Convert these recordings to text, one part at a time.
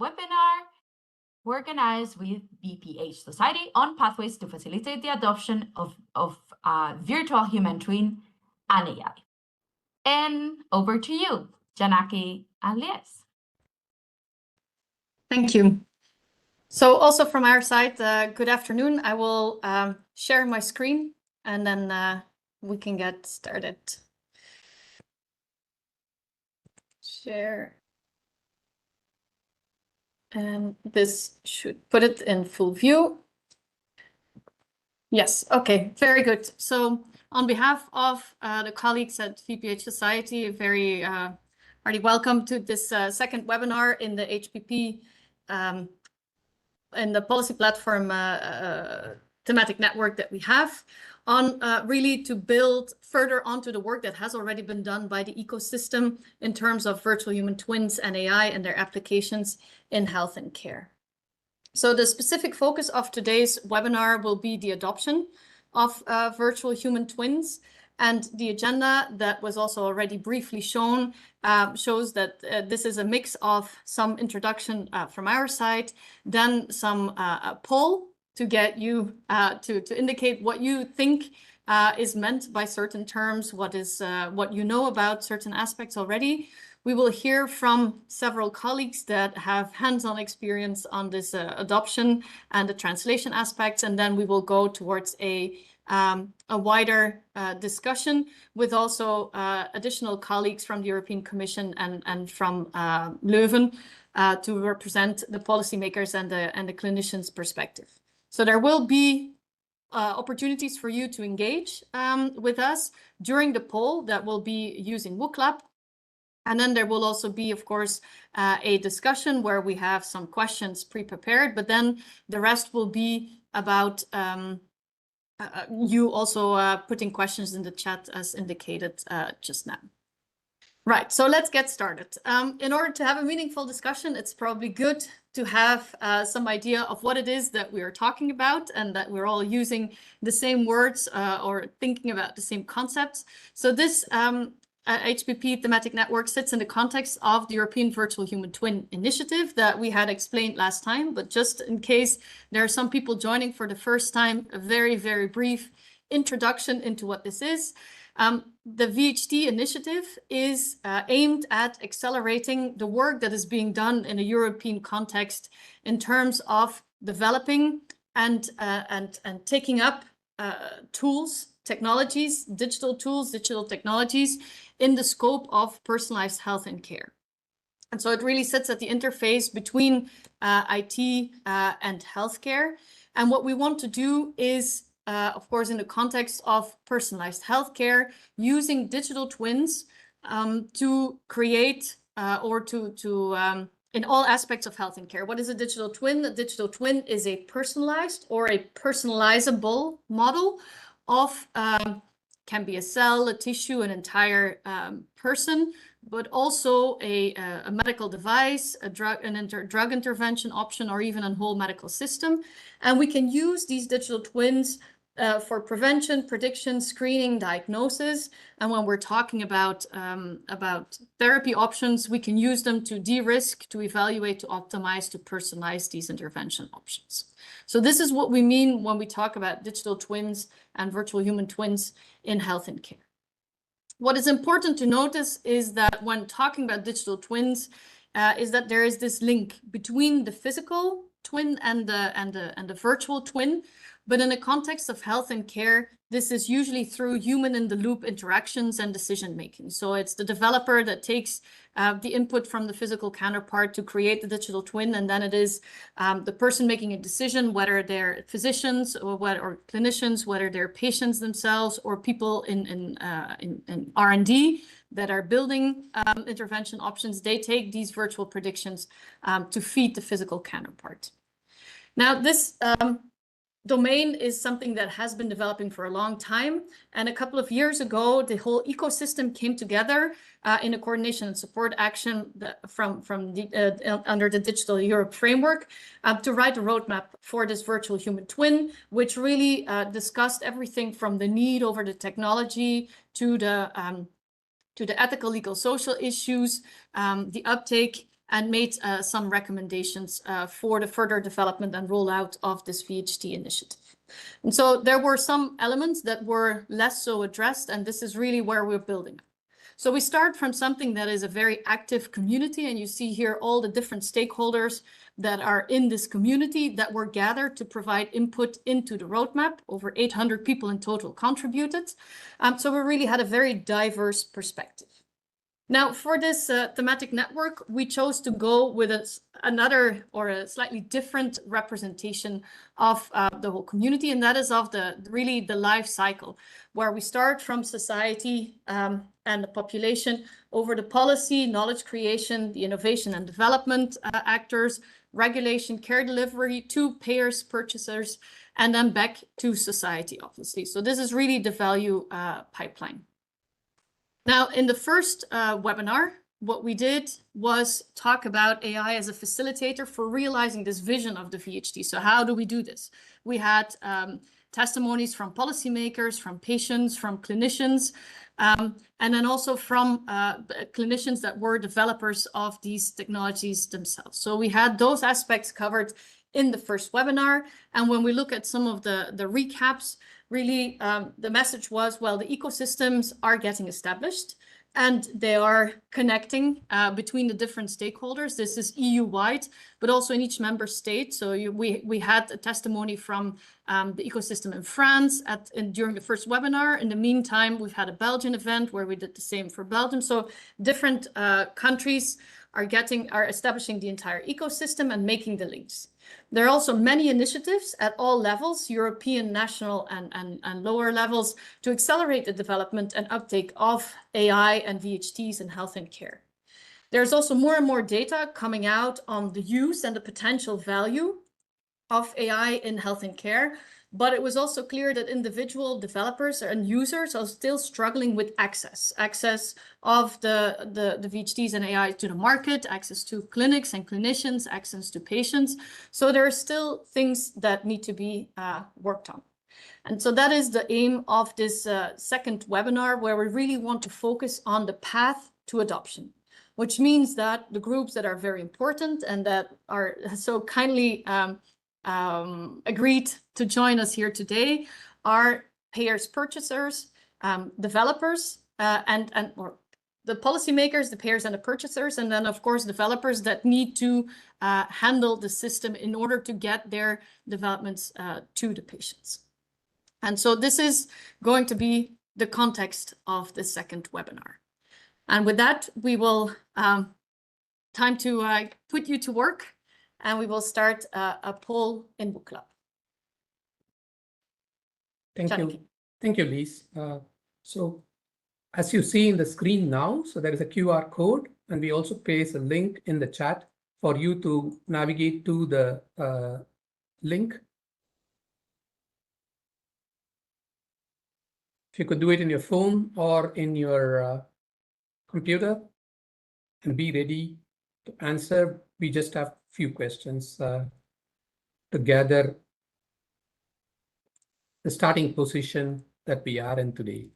webinar organized with VPH Society on pathways to facilitate the adoption of virtual human twin and AI. And over to you, Janaki and Lies. Thank you. So also from our side, good afternoon. I will share my screen and then we can get started. Share. And this should put it in full view. Yes, okay, very good. So on behalf of the colleagues at VPH Society, very hearty welcome to this second webinar in the HPP in the policy platform thematic network that we have on really to build further onto the work that has already been done by the ecosystem in terms of virtual human twins and AI and their applications in health and care. So the specific focus of today's webinar will be the adoption of virtual human twins. And the agenda that was also already briefly shown shows that this is a mix of some introduction from our side, then some poll to get you to indicate what you think is meant by certain terms, what you know about certain aspects already. We will hear from several colleagues that have hands-on experience on this adoption and the translation aspects, and then we will go towards a wider discussion with also additional colleagues from the European Commission and from Leuven to represent the policymakers and the clinicians' perspective. So there will be opportunities for you to engage with us during the poll that will be using WooClap. And then there will also be, of course, a discussion where we have some questions pre-prepared, but then the rest will be about you also putting questions in the chat as indicated just now. Right, so let's get started. In order to have a meaningful discussion, it's probably good to have some idea of what it is that we are talking about and that we're all using the same words or thinking about the same concepts. So this HPP thematic network sits in the context of the European Virtual Human Twin Initiative that we had explained last time, but just in case there are some people joining for the first time, a very, very brief introduction into what this is. The VHT initiative is aimed at accelerating the work that is being done in a European context in terms of developing and taking up tools, technologies, digital tools, digital technologies in the scope of personalized health and care. And so it really sits at the interface between IT and healthcare. And what we want to do is, of course, in the context of personalized healthcare, using digital twins to create or to in all aspects of health and care. What is a digital twin? A digital twin is a personalized or a personalizable model of can be a cell, a tissue, an entire person, but also a medical device, a drug intervention option, or even a whole medical system. And we can use these digital twins for prevention, prediction, screening, diagnosis. And when we're talking about therapy options, we can use them to de-risk, to evaluate, to optimize, to personalize these intervention options. So this is what we mean when we talk about digital twins and virtual human twins in health and care. What is important to notice is that when talking about digital twins, is that there is this link between the physical twin and the virtual twin. But in the context of health and care, this is usually through human-in-the-loop interactions and decision-making. So it's the developer that takes the input from the physical counterpart to create the digital twin, and then it is the person making a decision, whether they're physicians or clinicians, whether they're patients themselves or people in R&D that are building intervention options. They take these virtual predictions to feed the physical counterpart. Now, this domain is something that has been developing for a long time. And a couple of years ago, the whole ecosystem came together in a coordination and support action under the Digital Europe framework to write a roadmap for this virtual human twin, which really discussed everything from the need over the technology to the ethical, legal, social issues, the uptake, and made some recommendations for the further development and rollout of this VHT initiative. And so there were some elements that were less so addressed, and this is really where we're building. So we start from something that is a very active community, and you see here all the different stakeholders that are in this community that were gathered to provide input into the roadmap. Over 800 people in total contributed. So we really had a very diverse perspective. Now, for this thematic network, we chose to go with another or a slightly different representation of the whole community, and that is of really the life cycle, where we start from society and the population over the policy, knowledge creation, the innovation and development actors, regulation, care delivery, to payers, purchasers, and then back to society, obviously. So this is really the value pipeline. Now, in the first webinar, what we did was talk about AI as a facilitator for realizing this vision of the VHT. So how do we do this? We had testimonies from policymakers, from patients, from clinicians, and then also from clinicians that were developers of these technologies themselves. So we had those aspects covered in the first webinar. And when we look at some of the recaps, really, the message was, well, the ecosystems are getting established and they are connecting between the different stakeholders. This is EU-wide, but also in each member state. So we had a testimony from the ecosystem in France during the first webinar. In the meantime, we've had a Belgian event where we did the same for Belgium. So different countries are establishing the entire ecosystem and making the links. There are also many initiatives at all levels, European, national, and lower levels, to accelerate the development and uptake of AI and VHTs in health and care. There's also more and more data coming out on the use and the potential value of AI in health and care, but it was also clear that individual developers and users are still struggling with access of the VHTs and AI to the market, access to clinics and clinicians, access to patients. So there are still things that need to be worked on. And so that is the aim of this second webinar, where we really want to focus on the path to adoption, which means that the groups that are very important and that are so kindly agreed to join us here today are payers, purchasers, developers, or the policymakers, the payers and the purchasers, and then of course developers that need to handle the system in order to get their developments to the patients. And so this is going to be the context of the second webinar. And with that, we will time to put you to work. And we will start a poll in Book Club. Thank you. Thank you, Lise. So as you see in the screen now, so there is a QR code, and we also place a link in the chat for you to navigate to the link. If you could do it in your phone or in your computer and be ready to answer. We just have few questions to gather the starting position that we are in today.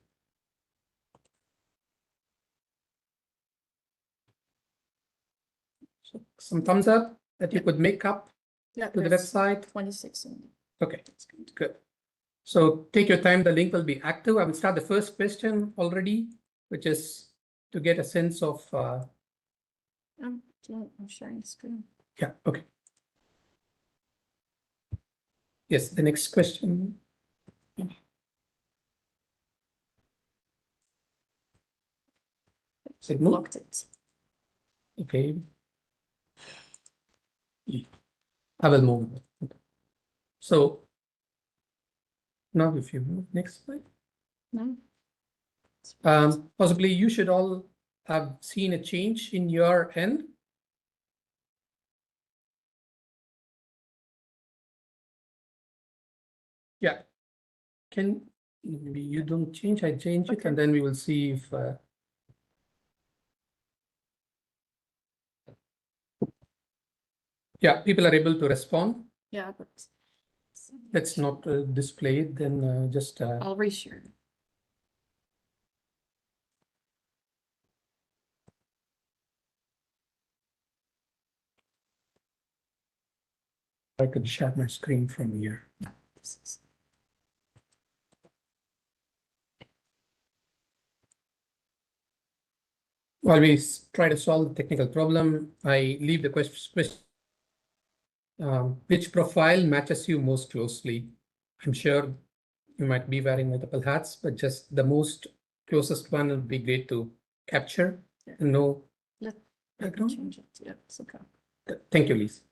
So some thumbs up that you could make up to the website. 26. Okay, good. So take your time, the link will be active. I will start the first question already, which is to get a sense of I'm sharing the screen. Yeah, okay. Yes, the next question. Blocked it. Okay. I will move. So now if you move next slide. No. Possibly you should all have seen a change in your end. Yeah, maybe you don't change, I change it, and then we will see if yeah, people are able to respond. Yeah, but let's not display it, then just I'll reshare. I could share my screen from here. While we try to solve the technical problem, I leave the question, which profile matches you most closely? I'm sure you might be wearing multiple hats, but just the most closest one would be great to capture and know. Let background. change it. Yeah, it's okay. Thank you, Lise.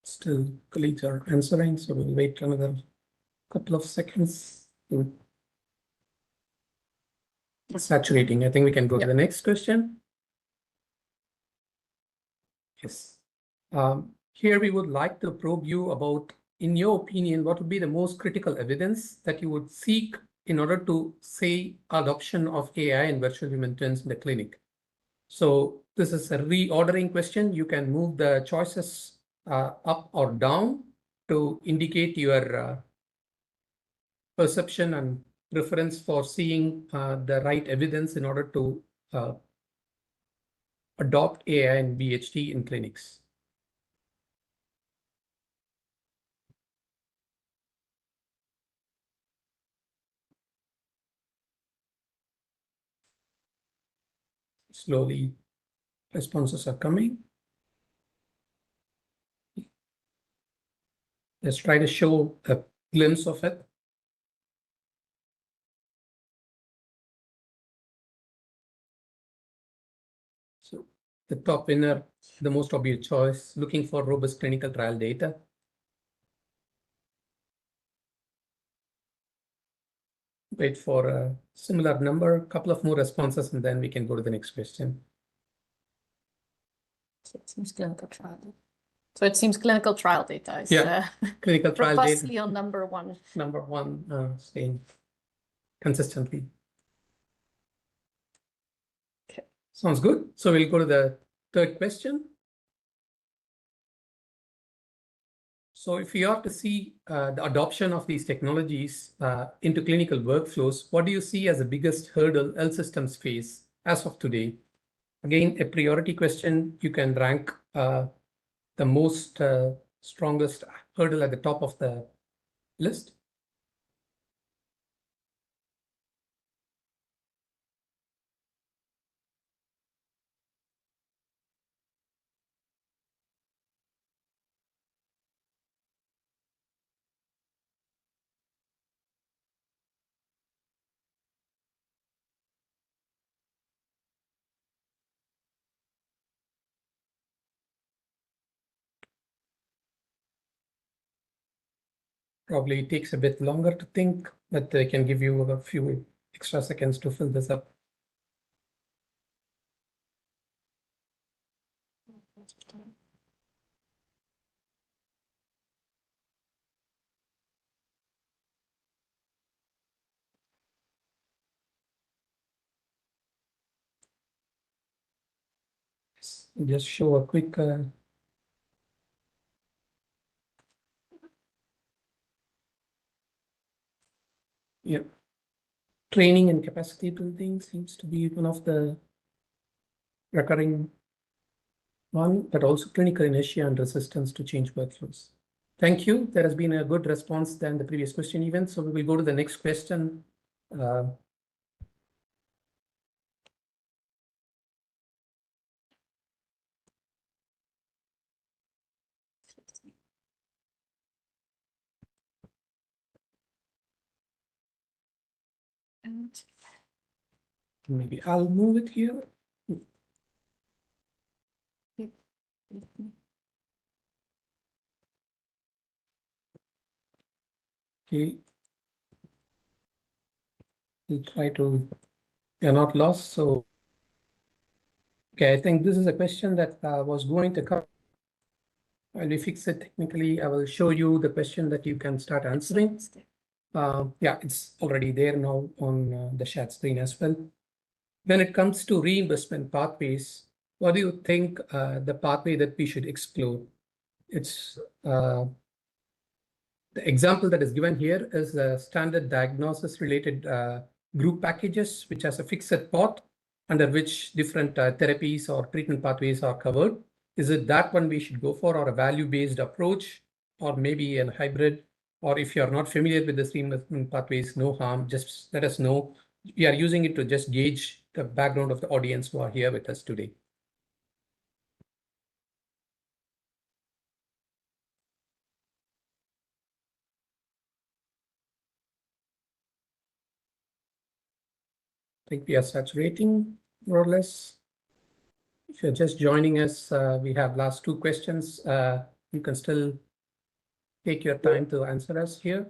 Still, colleagues are answering, so we'll wait another couple of seconds. Saturating. I think we can go to the next question. Yes. Here we would like to probe you about, in your opinion, what would be the most critical evidence that you would seek in order to say adoption of AI and virtual human twins in the clinic? So this is a reordering question. You can move the choices up or down to indicate your perception and preference for seeing the right evidence in order to adopt AI and VHT in clinics. Slowly, responses are coming. Let's try to show a glimpse of it. So the top winner, the most obvious choice, looking for robust clinical trial data. Wait for a similar number, a couple of more responses, and then we can go to the next question. So it seems clinical trial data. So it seems clinical trial data is Clinical trial robustly data. on number one. Number one, staying consistently. Okay. Sounds good. So we'll go to the third question. So if we are to see the adoption of these technologies into clinical workflows, what do you see as the biggest hurdle health systems face as of today? Again, a priority question. You can rank the most strongest hurdle at the top of the list. Probably it takes a bit longer to think, but I can give you a few extra seconds to fill this up. Just show a quick training and capacity building seems to be one of the recurring one, but also clinical inertia and resistance to change workflows. Thank you. There has been a good response than the previous question even. So we will go to the next question. And Maybe I'll move it here. Okay. We'll try to, you're not lost. So, okay, I think this is a question that was going to come. While we fix it technically, I will show you the question that you can start answering. Yeah, it's already there now on the chat screen as well. When it comes to reimbursement pathways, what do you think the pathway that we should explore? It's The example that is given here is the standard diagnosis related group packages, which has a fixed path under which different therapies or treatment pathways are covered. Is it that one we should go for, or a value-based approach, or maybe a hybrid? Or if you're not familiar with the reimbursement pathways, no harm, just let us know. We are using it to just gauge the background of the audience who are here with us today. I think we are saturating more or less. If you're just joining us, we have last 2 questions. You can still take your time to answer us here.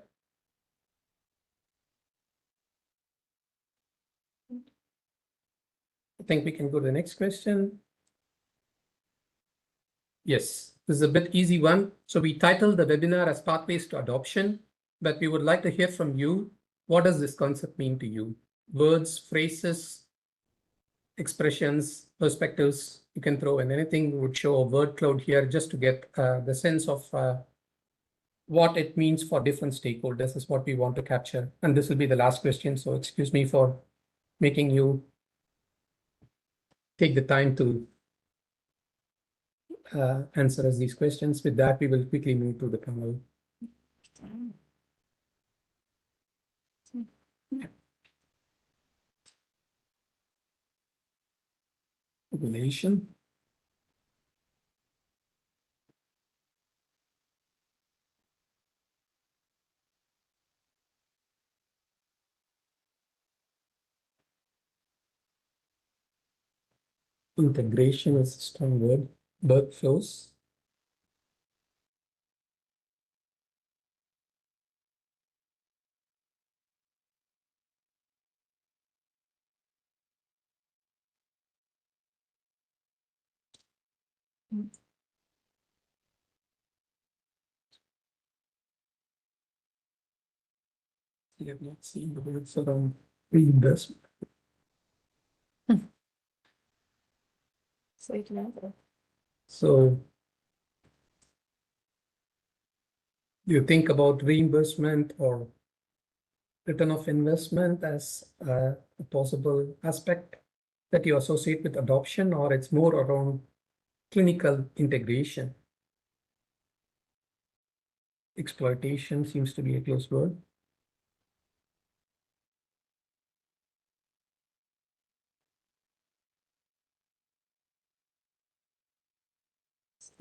I think we can go to the next question. Yes, this is a bit easy one. So we titled the webinar as Pathways to Adoption, but we would like to hear from you. What does this concept mean to you? Words, phrases, expressions, perspectives, you can throw in anything. We would show a word cloud here just to get the sense of what it means for different stakeholders is what we want to capture. And this will be the last question. So excuse me for making you take the time to answer us these questions. With that, we will quickly move to the panel. Relation. Integration is a strong word. Workflows. We have not seen the words around reimbursement. So you think about reimbursement or return of investment as a possible aspect that you associate with adoption, or it's more around clinical integration? Exploitation seems to be a close word.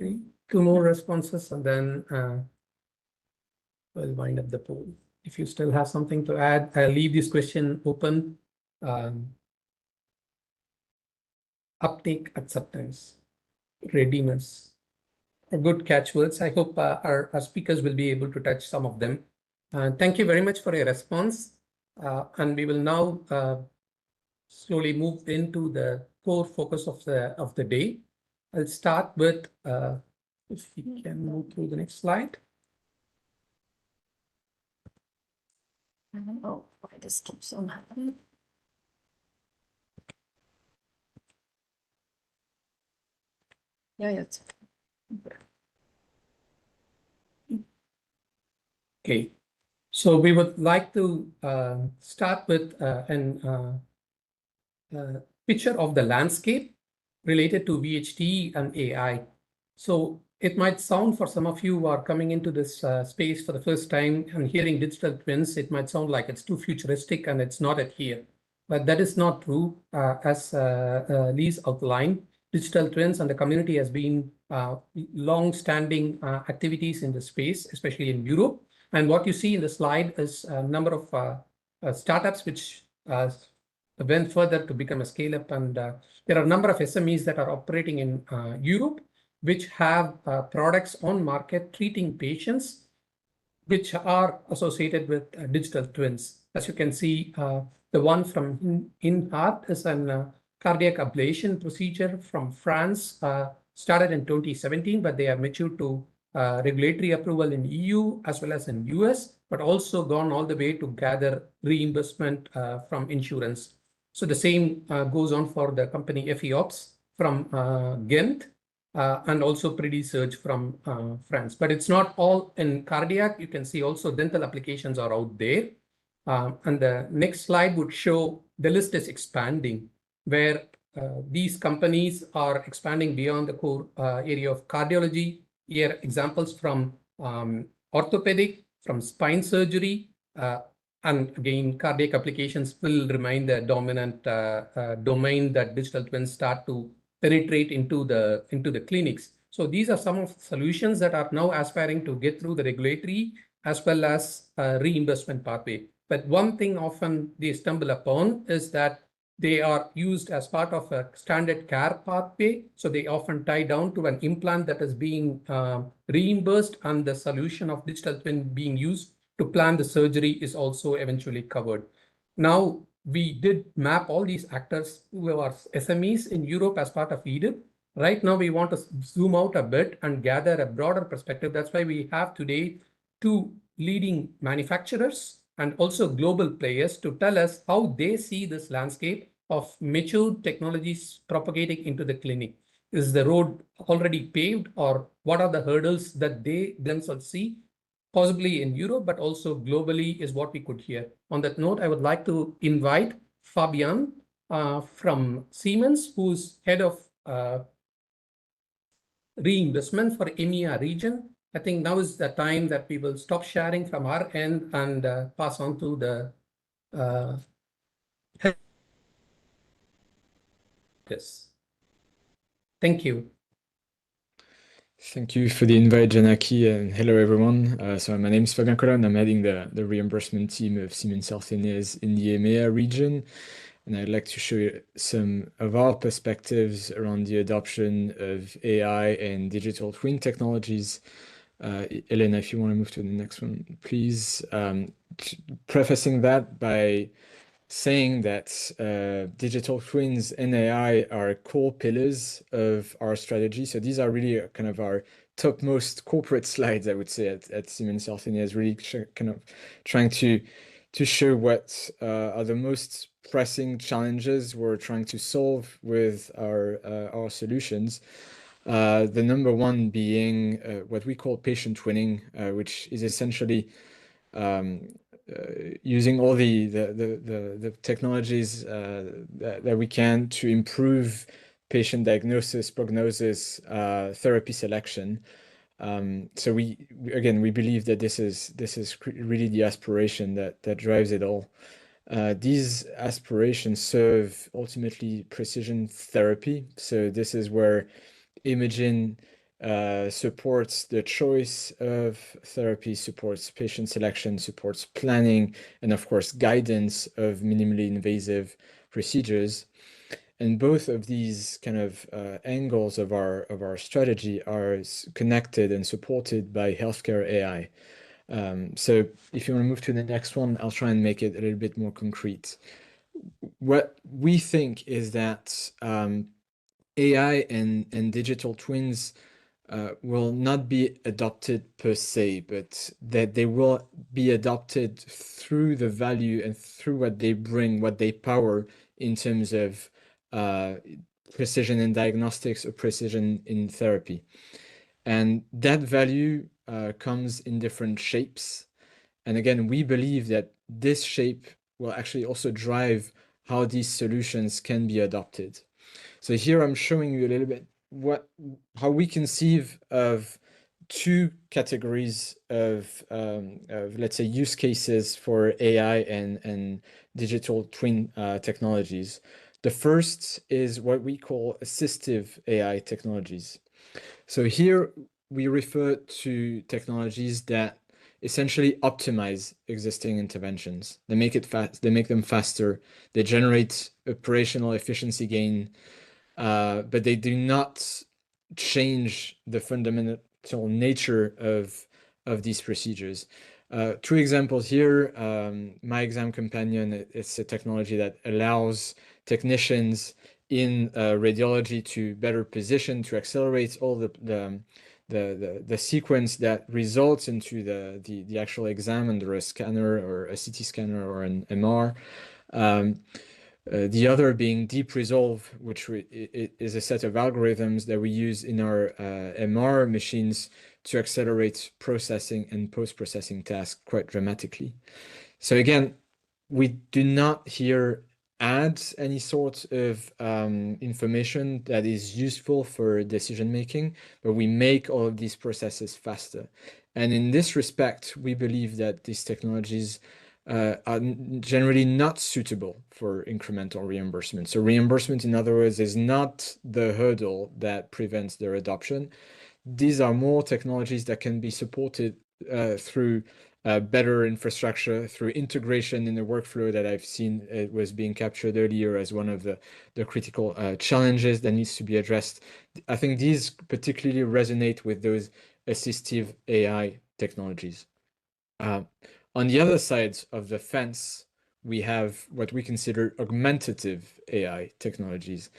Okay. 2 more responses, and then we'll wind up the poll. If you still have something to add, I'll leave this question open. Uptake, acceptance, readiness. A good catchwords. I hope our speakers will be able to touch some of them. Thank you very much for your response. And we will now slowly move into the core focus of the day. I'll start with, if we can move through the next slide. Oh, why this keeps on happening? Yeah, it's Okay, so we would like to start with a picture of the landscape related to VHT and AI. So it might sound, for some of you who are coming into this space for the first time and hearing digital twins, it might sound like it's too futuristic and it's not at here. But that is not true. As Lise outlined, digital twins and the community has been long-standing activities in the space, especially in Europe. And what you see in the slide is a number of startups which went further to become a scale-up. And there are a number of SMEs that are operating in Europe, which have products on market treating patients which are associated with digital twins. As you can see, the one from InHeart is a cardiac ablation procedure from France, started in 2017, but they have matured to regulatory approval in EU as well as in US, but also gone all the way to gather reimbursement from insurance. So the same goes on for the company FEOps from Ghent, and also Predisurge from France. But it's not all in cardiac. You can see also dental applications are out there. And the next slide would show the list is expanding, where these companies are expanding beyond the core area of cardiology. Here, examples from orthopedic, from spine surgery, and again, cardiac applications will remain the dominant domain that digital twins start to penetrate into the clinics. So these are some of the solutions that are now aspiring to get through the regulatory as well as reimbursement pathway. But one thing often they stumble upon is that they are used as part of a standard care pathway. So they often tie down to an implant that is being reimbursed, and the solution of digital twin being used to plan the surgery is also eventually covered. Now, we did map all these actors who are SMEs in Europe as part of EDIP. Right now, we want to zoom out a bit and gather a broader perspective. That's why we have today two leading manufacturers and also global players to tell us how they see this landscape of mature technologies propagating into the clinic. Is the road already paved, or what are the hurdles that they themselves see, possibly in Europe, but also globally, is what we could hear. On that note, I would like to invite Fabian from Siemens, who's head of reimbursement for EMEA region. I think now is the time that we will stop sharing from our end and pass on to the yes. Thank you. Thank you for the invite, Janaki, and hello, everyone. So my name is Fabien Collin, and I'm heading the reimbursement team of Siemens Healthineers in the EMEA region. And I'd like to show you some of our perspectives around the adoption of AI and digital twin technologies. Elena, if you want to move to the next one, please. Prefacing that by saying that digital twins and AI are core pillars of our strategy. So these are really kind of our topmost corporate slides, I would say, at Siemens Healthineers, really kind of trying to show what are the most pressing challenges we're trying to solve with our solutions. The number one being what we call patient twinning, which is essentially using all the technologies that we can to improve patient diagnosis, prognosis, therapy selection. So we believe that this is really the aspiration that drives it all. These aspirations serve ultimately precision therapy. So this is where imaging supports the choice of therapy, supports patient selection, supports planning, and of course, guidance of minimally invasive procedures. And both of these kind of angles of our strategy are connected and supported by healthcare AI. So if you want to move to the next one, I'll try and make it a little bit more concrete. What we think is that AI and digital twins will not be adopted per se, but that they will be adopted through the value and through what they bring, what they power in terms of precision in diagnostics or precision in therapy. And that value comes in different shapes. And again, we believe that this shape will actually also drive how these solutions can be adopted. So here I'm showing you a little bit how we conceive of two categories of let's say use cases for AI and digital twin technologies. The first is what we call assistive AI technologies. So here we refer to technologies that essentially optimize existing interventions. They make it fast, they make them faster, they generate operational efficiency gain, but they do not change the fundamental nature of these procedures. Two examples here. My Exam Companion, it's a technology that allows technicians in radiology to better position, to accelerate all the sequence that results into the actual exam under a scanner or a CT scanner or an MR. The other being Deep Resolve, which is a set of algorithms that we use in our MR machines to accelerate processing and post-processing tasks quite dramatically. So again, we do not here add any sort of information that is useful for decision making, but we make all of these processes faster. And in this respect, we believe that these technologies are generally not suitable for incremental reimbursement. So reimbursement, in other words, is not the hurdle that prevents their adoption. These are more technologies that can be supported through better infrastructure, through integration in the workflow that I've seen it was being captured earlier as one of the critical challenges that needs to be addressed. I think these particularly resonate with those assistive AI technologies. On the other side of the fence, we have what we consider augmentative AI technologies.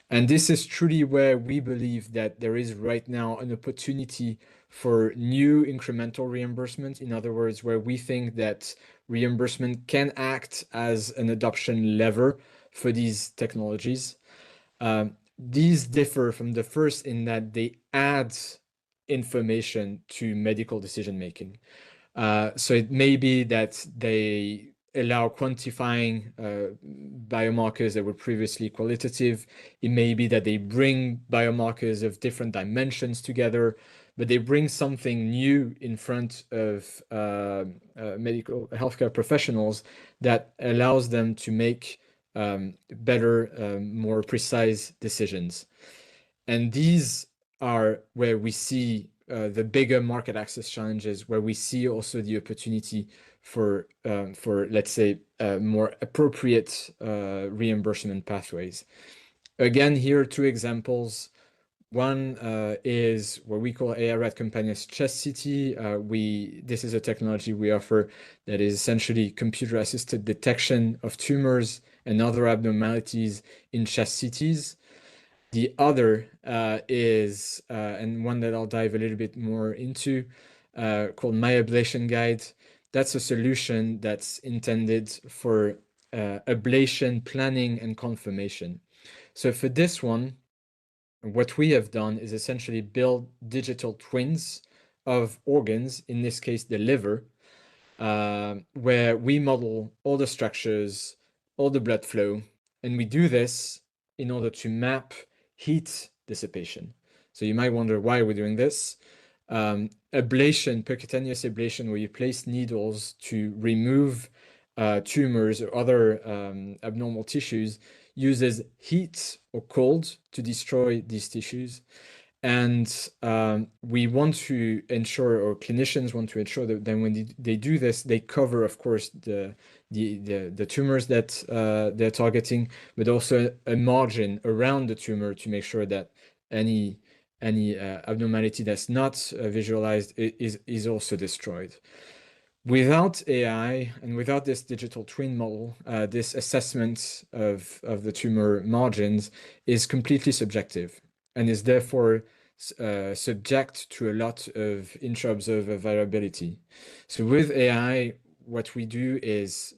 And this is truly where we believe that there is right now an opportunity for new incremental reimbursement. In other words, where we think that reimbursement can act as an adoption lever for these technologies. These differ from the first in that they add information to medical decision making. So it may be that they allow quantifying biomarkers that were previously qualitative. It may be that they bring biomarkers of different dimensions together, but they bring something new in front of medical healthcare professionals that allows them to make better, more precise decisions. And these are where we see the bigger market access challenges, where we see also the opportunity for let's say, more appropriate reimbursement pathways. Again, here are two examples. One is what we call AI-RAD Companions Chest CT. This is a technology we offer that is essentially computer-assisted detection of tumors and other abnormalities in chest CTs. The other is, and one that I'll dive a little bit more into, called My Ablation Guide. That's a solution that's intended for ablation planning and confirmation. So for this one, what we have done is essentially build digital twins of organs, in this case, the liver, where we model all the structures, all the blood flow, and we do this in order to map heat dissipation. So you might wonder why we're doing this. Ablation, percutaneous ablation, where you place needles to remove tumors or other abnormal tissues, uses heat or cold to destroy these tissues. And we want to ensure, or clinicians want to ensure, that then when they do this, they cover, of course, the tumors that they're targeting, but also a margin around the tumor to make sure that any abnormality that's not visualized is also destroyed. Without AI and without this digital twin model, this assessment of the tumor margins is completely subjective and is therefore subject to a lot of intra-observer variability. So with AI, what we do is,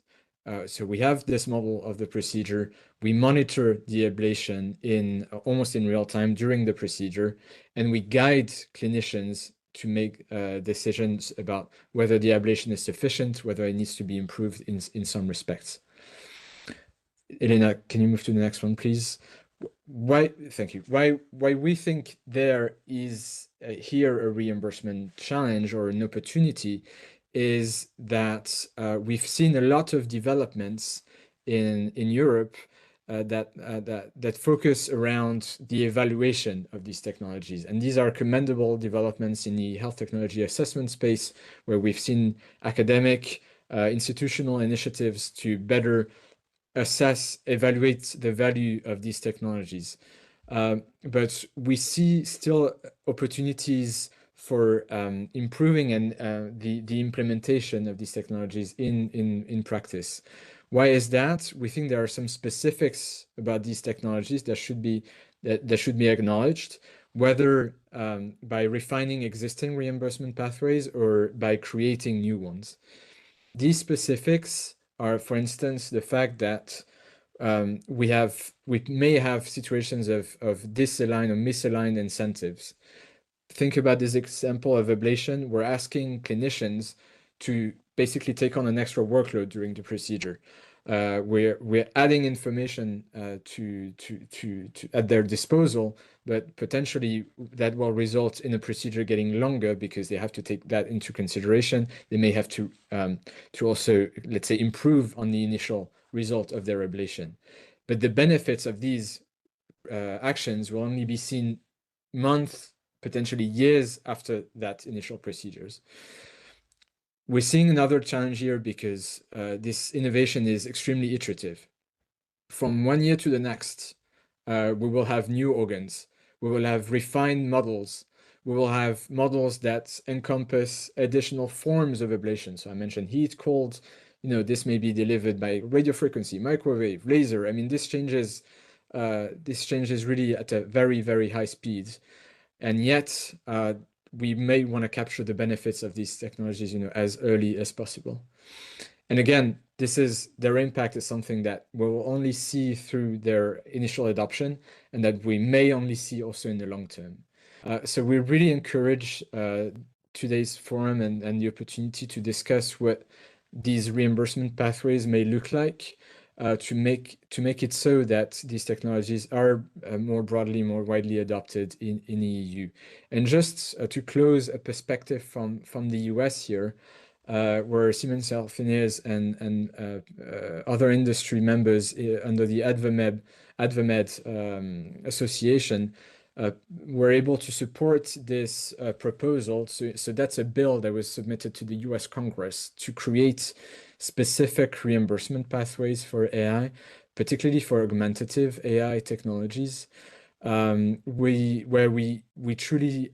so we have this model of the procedure, we monitor the ablation almost in real time during the procedure, and we guide clinicians to make decisions about whether the ablation is sufficient, whether it needs to be improved in some respects. Elena, can you move to the next one, please? Thank you. Why we think there is here a reimbursement challenge or an opportunity is that we've seen a lot of developments in Europe that focus around the evaluation of these technologies. And these are commendable developments in the health technology assessment space, where we've seen academic, institutional initiatives to better assess, evaluate the value of these technologies. But we see still opportunities for improving and the implementation of these technologies in practice. Why is that? We think there are some specifics about these technologies that should be acknowledged, whether by refining existing reimbursement pathways or by creating new ones. These specifics are, for instance, the fact that we may have situations of disaligned or misaligned incentives. Think about this example of ablation. We're asking clinicians to basically take on an extra workload during the procedure. We're adding information at their disposal, but potentially that will result in a procedure getting longer because they have to take that into consideration. They may have to also, let's say, improve on the initial result of their ablation. But the benefits of these actions will only be seen months, potentially years after that initial procedures. We're seeing another challenge here because this innovation is extremely iterative. From 1 year to the next, we will have new organs. We will have refined models. We will have models that encompass additional forms of ablation. So I mentioned heat, cold. This may be delivered by radiofrequency, microwave, laser. I mean, this changes really at a very, very high speed. And yet, we may want to capture the benefits of these technologies, as early as possible. And again, their impact is something that we'll only see through their initial adoption, and that we may only see also in the long term. So we really encourage today's forum and the opportunity to discuss what these reimbursement pathways may look like, to make it so that these technologies are more broadly, more widely adopted in the EU. And just to close, a perspective from the US here, where Siemens Healthineers and other industry members under the AdvaMed Association were able to support this proposal. So that's a bill that was submitted to the US Congress to create specific reimbursement pathways for AI, particularly for augmentative AI technologies, where we truly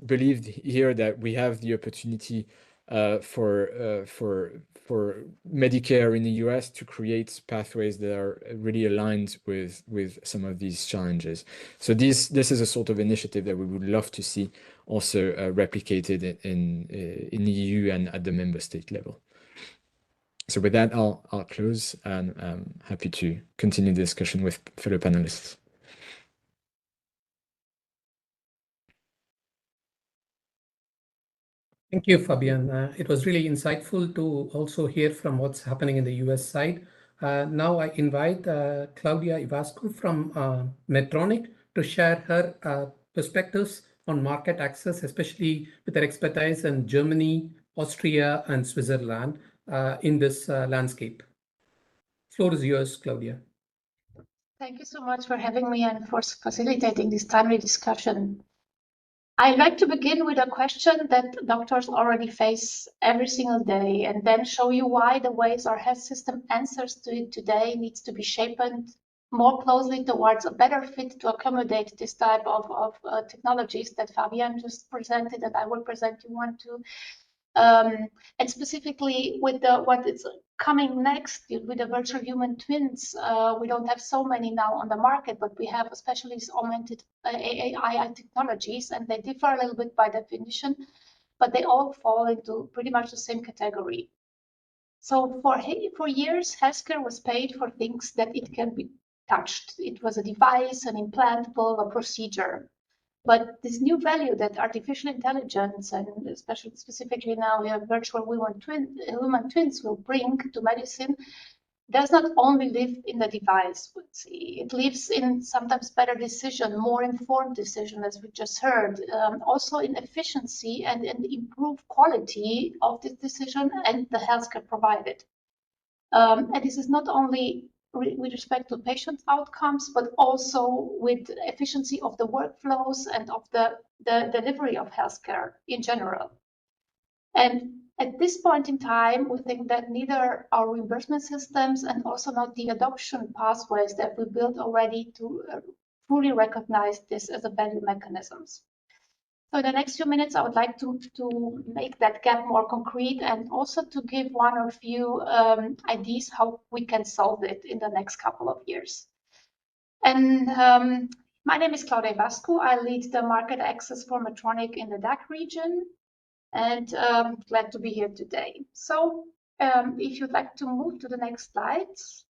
believed here that we have the opportunity for Medicare in the US to create pathways that are really aligned with some of these challenges. So this is a sort of initiative that we would love to see also replicated in the EU and at the member state level. So with that, I'll close, and I'm happy to continue the discussion with fellow panelists. Thank you, Fabian. It was really insightful to also hear from what's happening in the US side. Now I invite Claudia Ivascu from Medtronic to share her perspectives on market access, especially with her expertise in Germany, Austria, and Switzerland in this landscape. Floor is yours, Claudia. Thank you so much for having me and for facilitating this timely discussion. I'd like to begin with a question that doctors already face every single day, and then show you why the ways our health system answers to it today needs to be shaped more closely towards a better fit to accommodate this type of technologies that Fabian just presented, and I will present you one too. And specifically with what is coming next with the virtual human twins, we don't have so many now on the market, but we have especially augmented AI technologies, and they differ a little bit by definition, but they all fall into pretty much the same category. So for years, healthcare was paid for things that it can be touched. It was a device, an implantable, a procedure. But this new value that artificial intelligence, and especially specifically now we have virtual human twins will bring to medicine, does not only live in the device. It lives in sometimes better decision, more informed decision, as we just heard, also in efficiency and improved quality of this decision and the healthcare provided. And this is not only with respect to patient outcomes, but also with efficiency of the workflows and of the delivery of healthcare in general. And at this point in time, we think that neither our reimbursement systems and also not the adoption pathways that we built already to fully recognize this as a value mechanisms. So in the next few minutes, I would like to make that gap more concrete and also to give one or few ideas how we can solve it in the next couple of years. And my name is Claudia Ivascu. I lead the market access for Medtronic in the DACH region, and glad to be here today. So if you'd like to move to the next slides.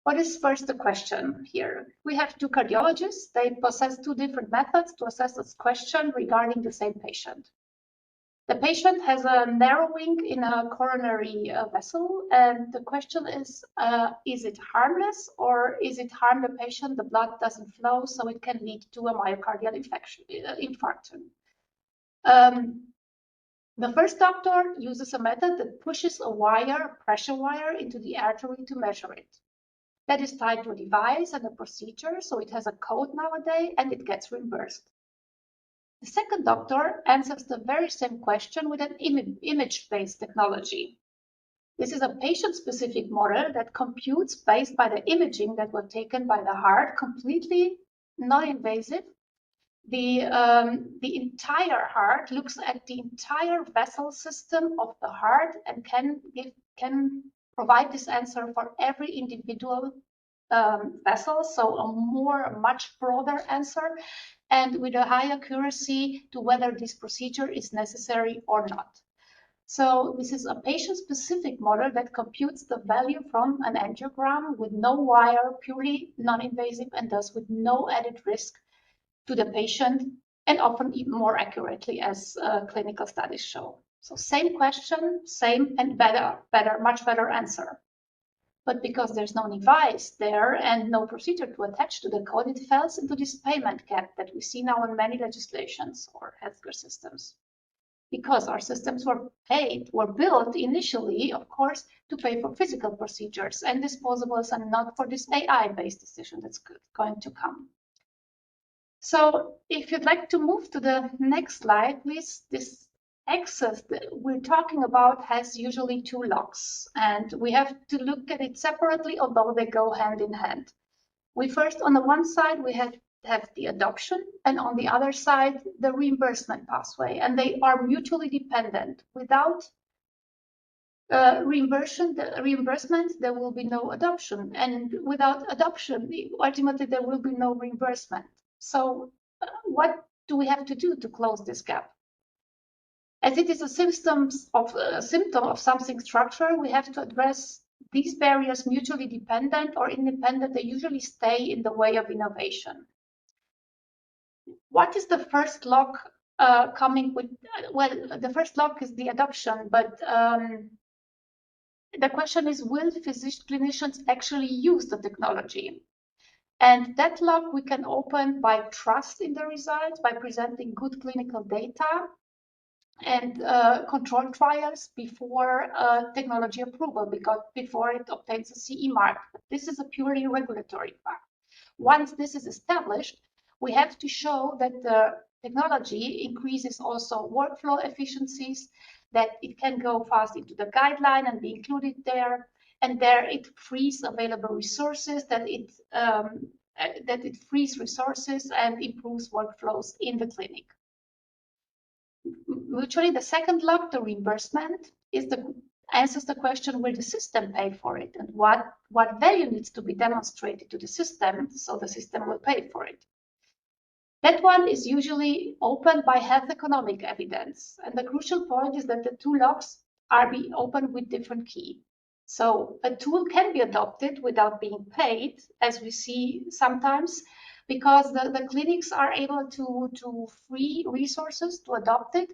What is first the question here? We have two cardiologists. They possess two different methods to assess this question regarding the same patient. The patient has a narrowing in a coronary vessel, and the question is it harmless, or is it harm the patient? The blood doesn't flow, so it can lead to a myocardial infarction. The first doctor uses a method that pushes a wire, a pressure wire, into the artery to measure it. That is tied to a device and a procedure, so it has a code nowadays, and it gets reimbursed. The second doctor answers the very same question with an image-based technology. This is a patient-specific model that computes based by the imaging that was taken by the heart, completely non-invasive. The entire heart looks at the entire vessel system of the heart and can provide this answer for every individual vessel, so a much broader answer, and with a high accuracy to whether this procedure is necessary or not. So this is a patient-specific model that computes the value from an angiogram with no wire, purely non-invasive, and thus with no added risk to the patient, and often even more accurately, as clinical studies show. So same question, same and much better answer. But because there's no device there and no procedure to attach to the code, it falls into this payment gap that we see now in many legislations or healthcare systems. Because our systems were built initially, of course, to pay for physical procedures and disposables, and not for this AI-based decision that's going to come. So if you'd like to move to the next slide, please. This access that we're talking about has usually two locks, and we have to look at it separately, although they go hand in hand. We first, on the one side, we have the adoption, and on the other side, the reimbursement pathway, and they are mutually dependent. Without reimbursement, there will be no adoption, and without adoption, ultimately, there will be no reimbursement. So what do we have to do to close this gap? As it is a symptom of something structural, we have to address these barriers, mutually dependent or independent. They usually stay in the way of innovation. What is the first lock coming with? Well, the first lock is the adoption, but the question is, will clinicians actually use the technology? And that lock we can open by trust in the results, by presenting good clinical data, and control trials before technology approval, before it obtains a CE mark. But this is a purely regulatory fact. Once this is established, we have to show that the technology increases also workflow efficiencies, that it can go fast into the guideline and be included there, and there it frees available resources, that it frees resources and improves workflows in the clinic. Mutually, the second lock, the reimbursement, answers the question, will the system pay for it, and what value needs to be demonstrated to the system so the system will pay for it. That one is usually opened by health economic evidence, and the crucial point is that the two locks are being opened with different key. So a tool can be adopted without being paid, as we see sometimes, because the clinics are able to free resources to adopt it,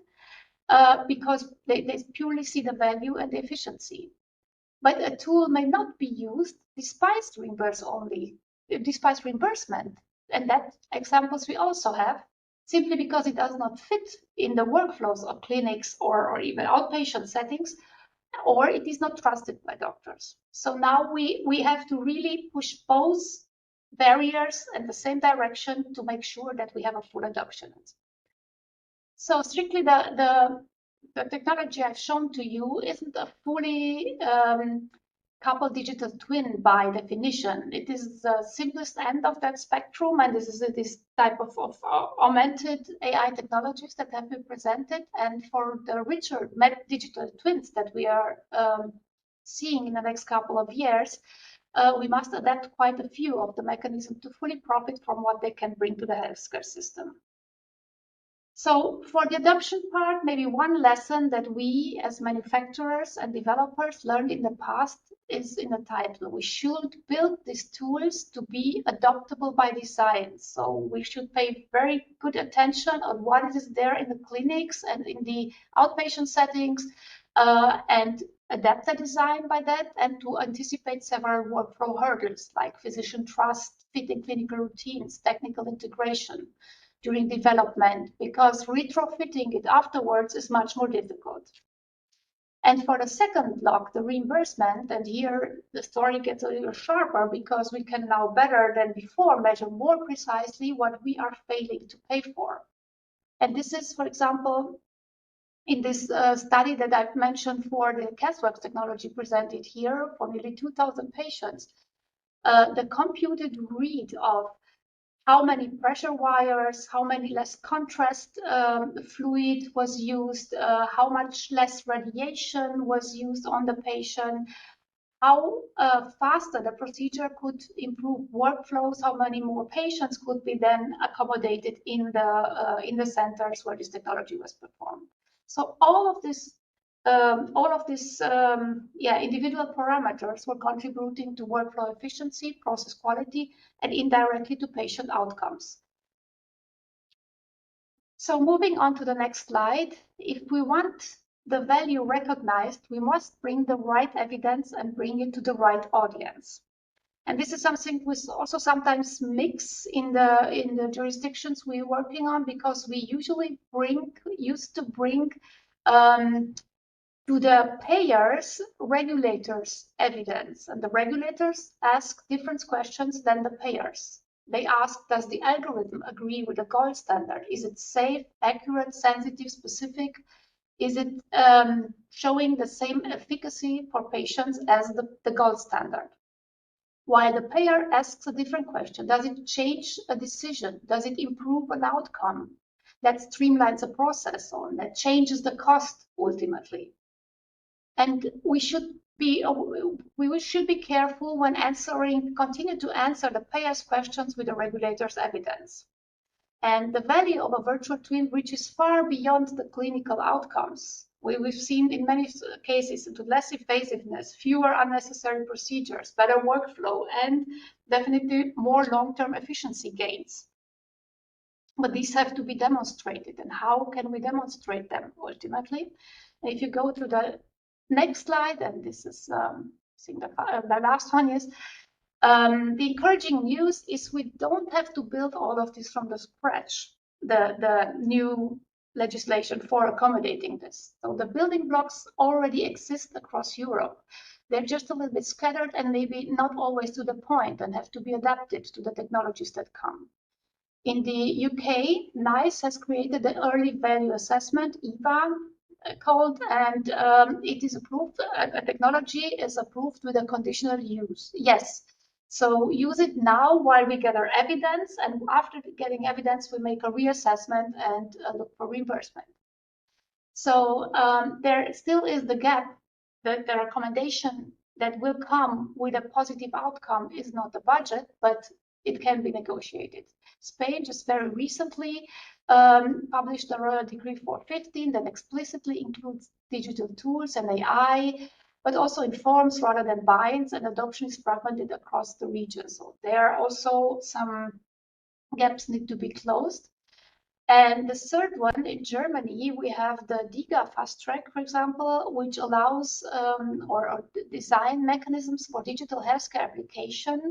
because they purely see the value and the efficiency. But a tool may not be used despite reimbursement. And that examples we also have, simply because it does not fit in the workflows of clinics or even outpatient settings, or it is not trusted by doctors. So now we have to really push both barriers in the same direction to make sure that we have a full adoption. So strictly the technology I've shown to you isn't a fully coupled digital twin by definition. It is the simplest end of that spectrum, and this is this type of augmented AI technologies that have been presented. And for the richer digital twins that we are seeing in the next couple of years, we must adapt quite a few of the mechanisms to fully profit from what they can bring to the healthcare system. So for the adoption part, maybe one lesson that we as manufacturers and developers learned in the past is in the title. We should build these tools to be adoptable by design. So we should pay very good attention on what is there in the clinics and in the outpatient settings, and adapt the design by that, and to anticipate several workflow hurdles like physician trust, fitting clinical routines, technical integration during development, because retrofitting it afterwards is much more difficult. And for the second block, the reimbursement, and here the story gets a little sharper because we can now better than before measure more precisely what we are failing to pay for. And this is, for example, in this study that I've mentioned for the CastWorks technology presented here for nearly 2,000 patients, the computed read of how many pressure wires, how many less contrast fluid was used, how much less radiation was used on the patient, how faster the procedure could improve workflows, how many more patients could be then accommodated in the centers where this technology was performed. So all of these individual parameters were contributing to workflow efficiency, process quality, and indirectly to patient outcomes. So moving on to the next slide, if we want the value recognized, we must bring the right evidence and bring it to the right audience. And this is something we also sometimes mix in the jurisdictions we're working on, because we usually used to bring to the payers, regulators evidence, and the regulators ask different questions than the payers. They ask, does the algorithm agree with the gold standard? Is it safe, accurate, sensitive, specific? Is it showing the same efficacy for patients as the gold standard? While the payer asks a different question, does it change a decision? Does it improve an outcome? That streamlines a process, or that changes the cost ultimately. And we should be careful when continue to answer the payer's questions with the regulator's evidence. And the value of a virtual twin reaches far beyond the clinical outcomes. We've seen in many cases into less invasiveness, fewer unnecessary procedures, better workflow, and definitely more long-term efficiency gains. But these have to be demonstrated. And how can we demonstrate them ultimately? If you go to the next slide, and this is I think the last one is, the encouraging news is we don't have to build all of this from the scratch, the new legislation for accommodating this. So the building blocks already exist across Europe. They're just a little bit scattered and maybe not always to the point, and have to be adapted to the technologies that come. In the UK, NICE has created the Early Value Assessment, EVA, called, and it is approved. A technology is approved with a conditional use. Yes. So use it now while we gather evidence, and after getting evidence, we make a reassessment and look for reimbursement. So there still is the gap that the recommendation that will come with a positive outcome is not the budget, but it can be negotiated. Spain just very recently published a Royal Decree 415 that explicitly includes digital tools and AI, but also informs rather than binds, and adoption is fragmented across the region. So there are also some gaps need to be closed. And the third one, in Germany, we have the DIGA fast track, for example, which allows or design mechanisms for digital healthcare application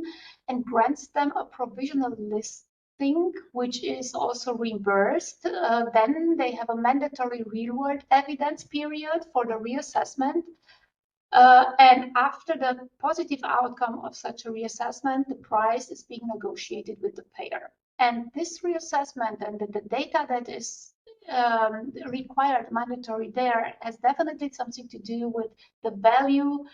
and grants them a provisional listing, which is also reimbursed. Then they have a mandatory real-world evidence period for the reassessment. And after the positive outcome of such a reassessment, the price is being negotiated with the payer. And this reassessment and the data that is required, mandatory there, has definitely something to do with the value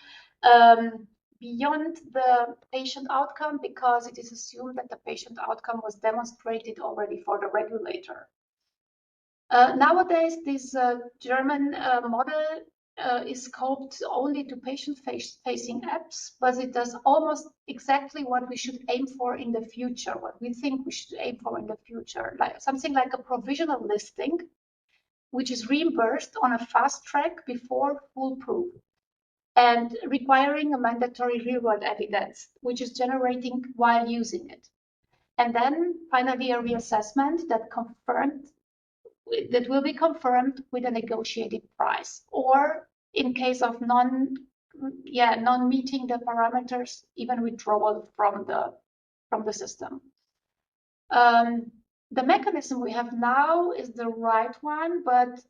beyond the patient outcome, because it is assumed that the patient outcome was demonstrated already for the regulator. Nowadays, this German model is scoped only to patient-facing apps, but it does almost exactly what we should aim for in the future, what we think we should aim for in the future, like something like a provisional listing, which is reimbursed on a fast track before full proof. and requiring a mandatory real-world evidence, which is generating while using it. And then finally, a reassessment that will be confirmed with a negotiated price, or in case of non-meeting the parameters, even withdrawal from the system. The mechanism we have now is the right one, but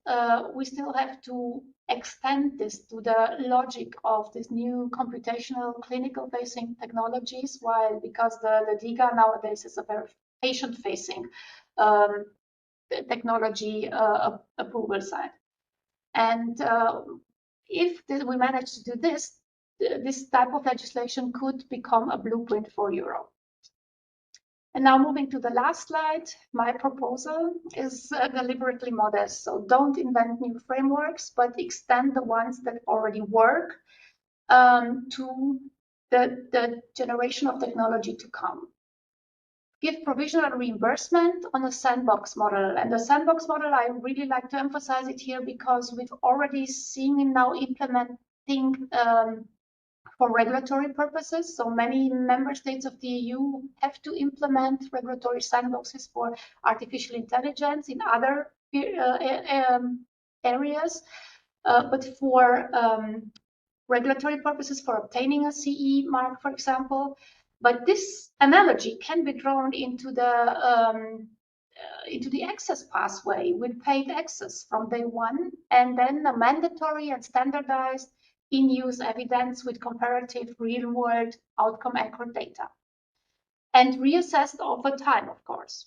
we still have to extend this to the logic of this new computational clinical facing technologies, because the DIGA nowadays is a very patient facing technology approval side. And if we manage to do this, this type of legislation could become a blueprint for Europe. And now moving to the last slide, my proposal is deliberately modest. So don't invent new frameworks, but extend the ones that already work to the generation of technology to come. Give provisional reimbursement on a sandbox model. And the sandbox model, I really like to emphasize it here because we've already seen it now implementing for regulatory purposes. So many member states of the EU have to implement regulatory sandboxes for artificial intelligence in other areas. But for regulatory purposes, for obtaining a CE mark, for example. But this analogy can be drawn into the access pathway with paid access from day one, and then a mandatory and standardized in-use evidence with comparative real-world outcome anchored data, and reassessed over time, of course.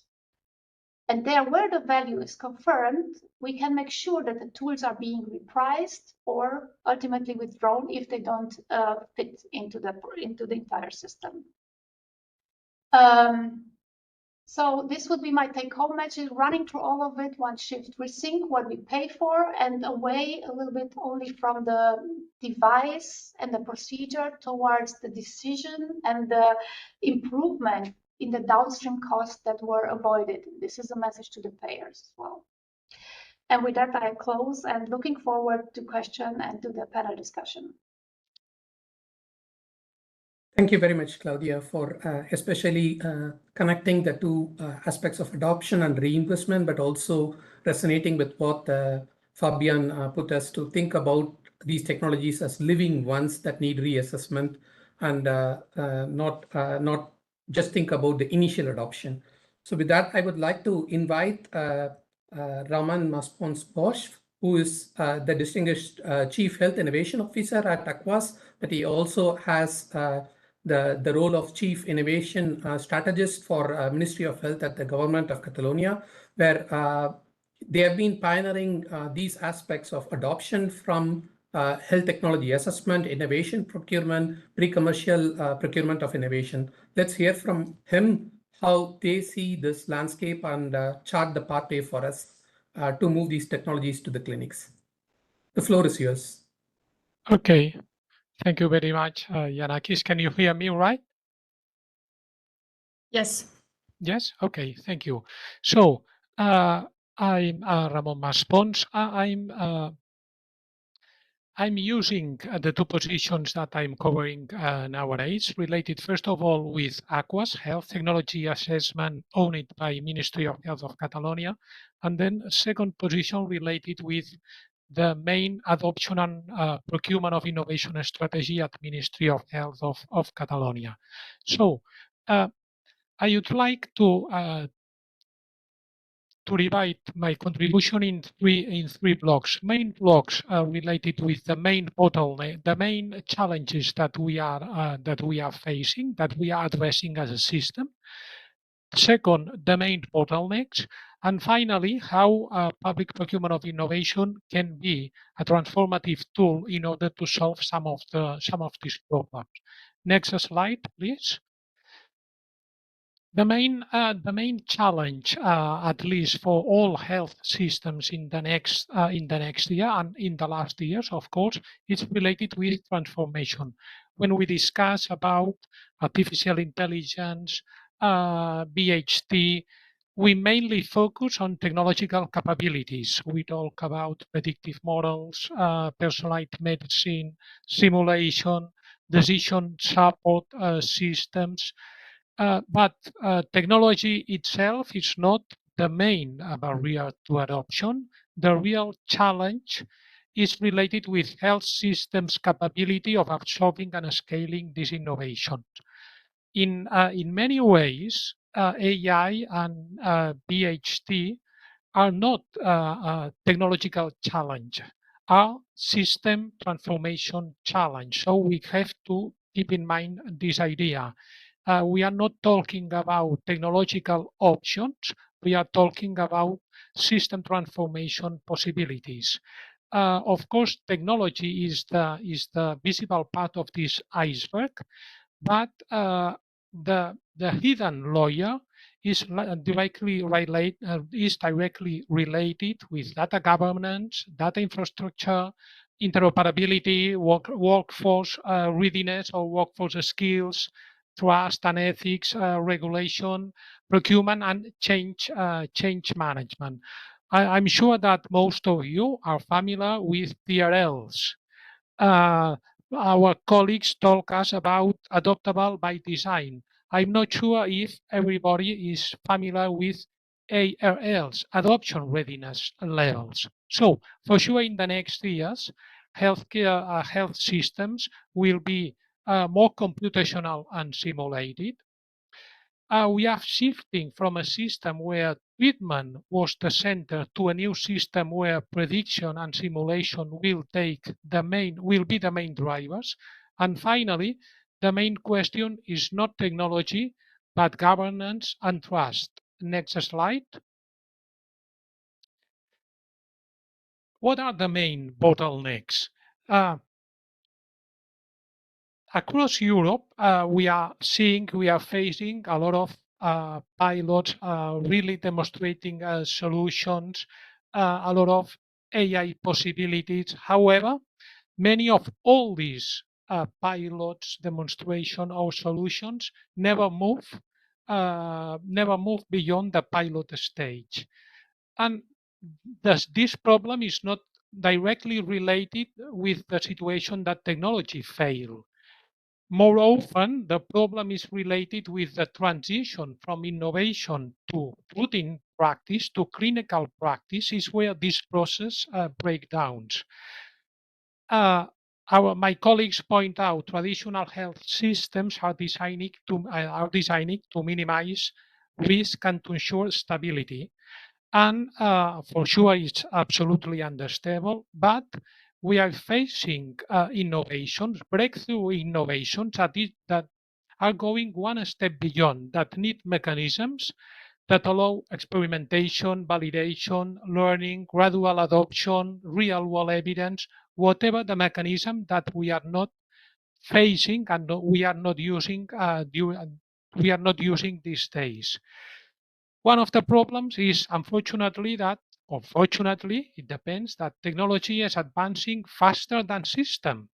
And there, where the value is confirmed, we can make sure that the tools are being repriced or ultimately withdrawn if they don't fit into the entire system. So this would be my take-home message, running through all of it, one shift, rethink what we pay for and away a little bit only from the device and the procedure towards the decision and the improvement in the downstream costs that were avoided. This is a message to the payers as well. And with that, I close and looking forward to question and to the panel discussion. Thank you very much, Claudia, for especially connecting the two aspects of adoption and reimbursement, but also resonating with what Fabian put us to think about these technologies as living ones that need reassessment and not just think about the initial adoption. So with that, I would like to invite Raman Maspons-Bosch, who is the Distinguished Chief Health Innovation Officer at Aquas, but he also has the role of Chief Innovation Strategist for Ministry of Health at the Government of Catalonia, where they have been pioneering these aspects of adoption from health technology assessment, innovation procurement, pre-commercial procurement of innovation. Let's hear from him how they see this landscape and chart the pathway for us to move these technologies to the clinics. The floor is yours. Okay, thank you very much, Yanakis. Can you hear me right? Yes. Yes, okay, thank you. So I'm Ramon Maspons. I'm using the two positions that I'm covering nowadays, related first of all with Aquas, Health Technology Assessment, owned by Ministry of Health of Catalonia, and then a second position related with the main adoption and procurement of innovation strategy at Ministry of Health of Catalonia. So I would like to divide my contribution in three blocks. Main blocks are related with the main bottleneck, the main challenges that we are facing, that we are addressing as a system. Second, the main bottlenecks, and finally, how public procurement of innovation can be a transformative tool in order to solve some of these problems. Next slide, please. The main challenge, at least for all health systems in the next year and in the last years, of course, is related with transformation. When we discuss about artificial intelligence, VHT, we mainly focus on technological capabilities. We talk about predictive models, personalized medicine, simulation, decision support systems. But technology itself is not the main barrier to adoption. The real challenge is related with health systems' capability of absorbing and scaling these innovations. In many ways, AI and VHT are not a technological challenge, are system transformation challenge. So we have to keep in mind this idea. We are not talking about technological options. We are talking about system transformation possibilities. Of course, technology is the visible part of this iceberg, but the hidden layer is directly related with data governance, data infrastructure, interoperability, workforce readiness or workforce skills, trust and ethics, regulation, procurement, and change management. I'm sure that most of you are familiar with TRLs. Uh, our colleagues talk us about adoptable by design. I'm not sure if everybody is familiar with ARLs, adoption readiness levels. So for sure in the next years, health systems will be more computational and simulated. We are shifting from a system where treatment was the center to a new system where prediction and simulation will be the main drivers. And finally, the main question is not technology, but governance and trust. Next slide. What are the main bottlenecks? Across Europe, we are facing a lot of pilots really demonstrating solutions, a lot of AI possibilities. However, many of all these pilots, demonstration or solutions never move beyond the pilot stage. And this problem is not directly related with the situation that technology failed. More often, the problem is related with the transition from innovation to routine practice to clinical practice is where this process breakdowns. My colleagues point out traditional health systems are designing to minimize risk and to ensure stability. And for sure, it's absolutely understandable, but we are facing innovations, breakthrough innovations that are going one step beyond, that need mechanisms that allow experimentation, validation, learning, gradual adoption, real-world evidence, whatever the mechanism that we are not facing and we are not using these days. One of the problems is, unfortunately, it depends, that technology is advancing faster than system.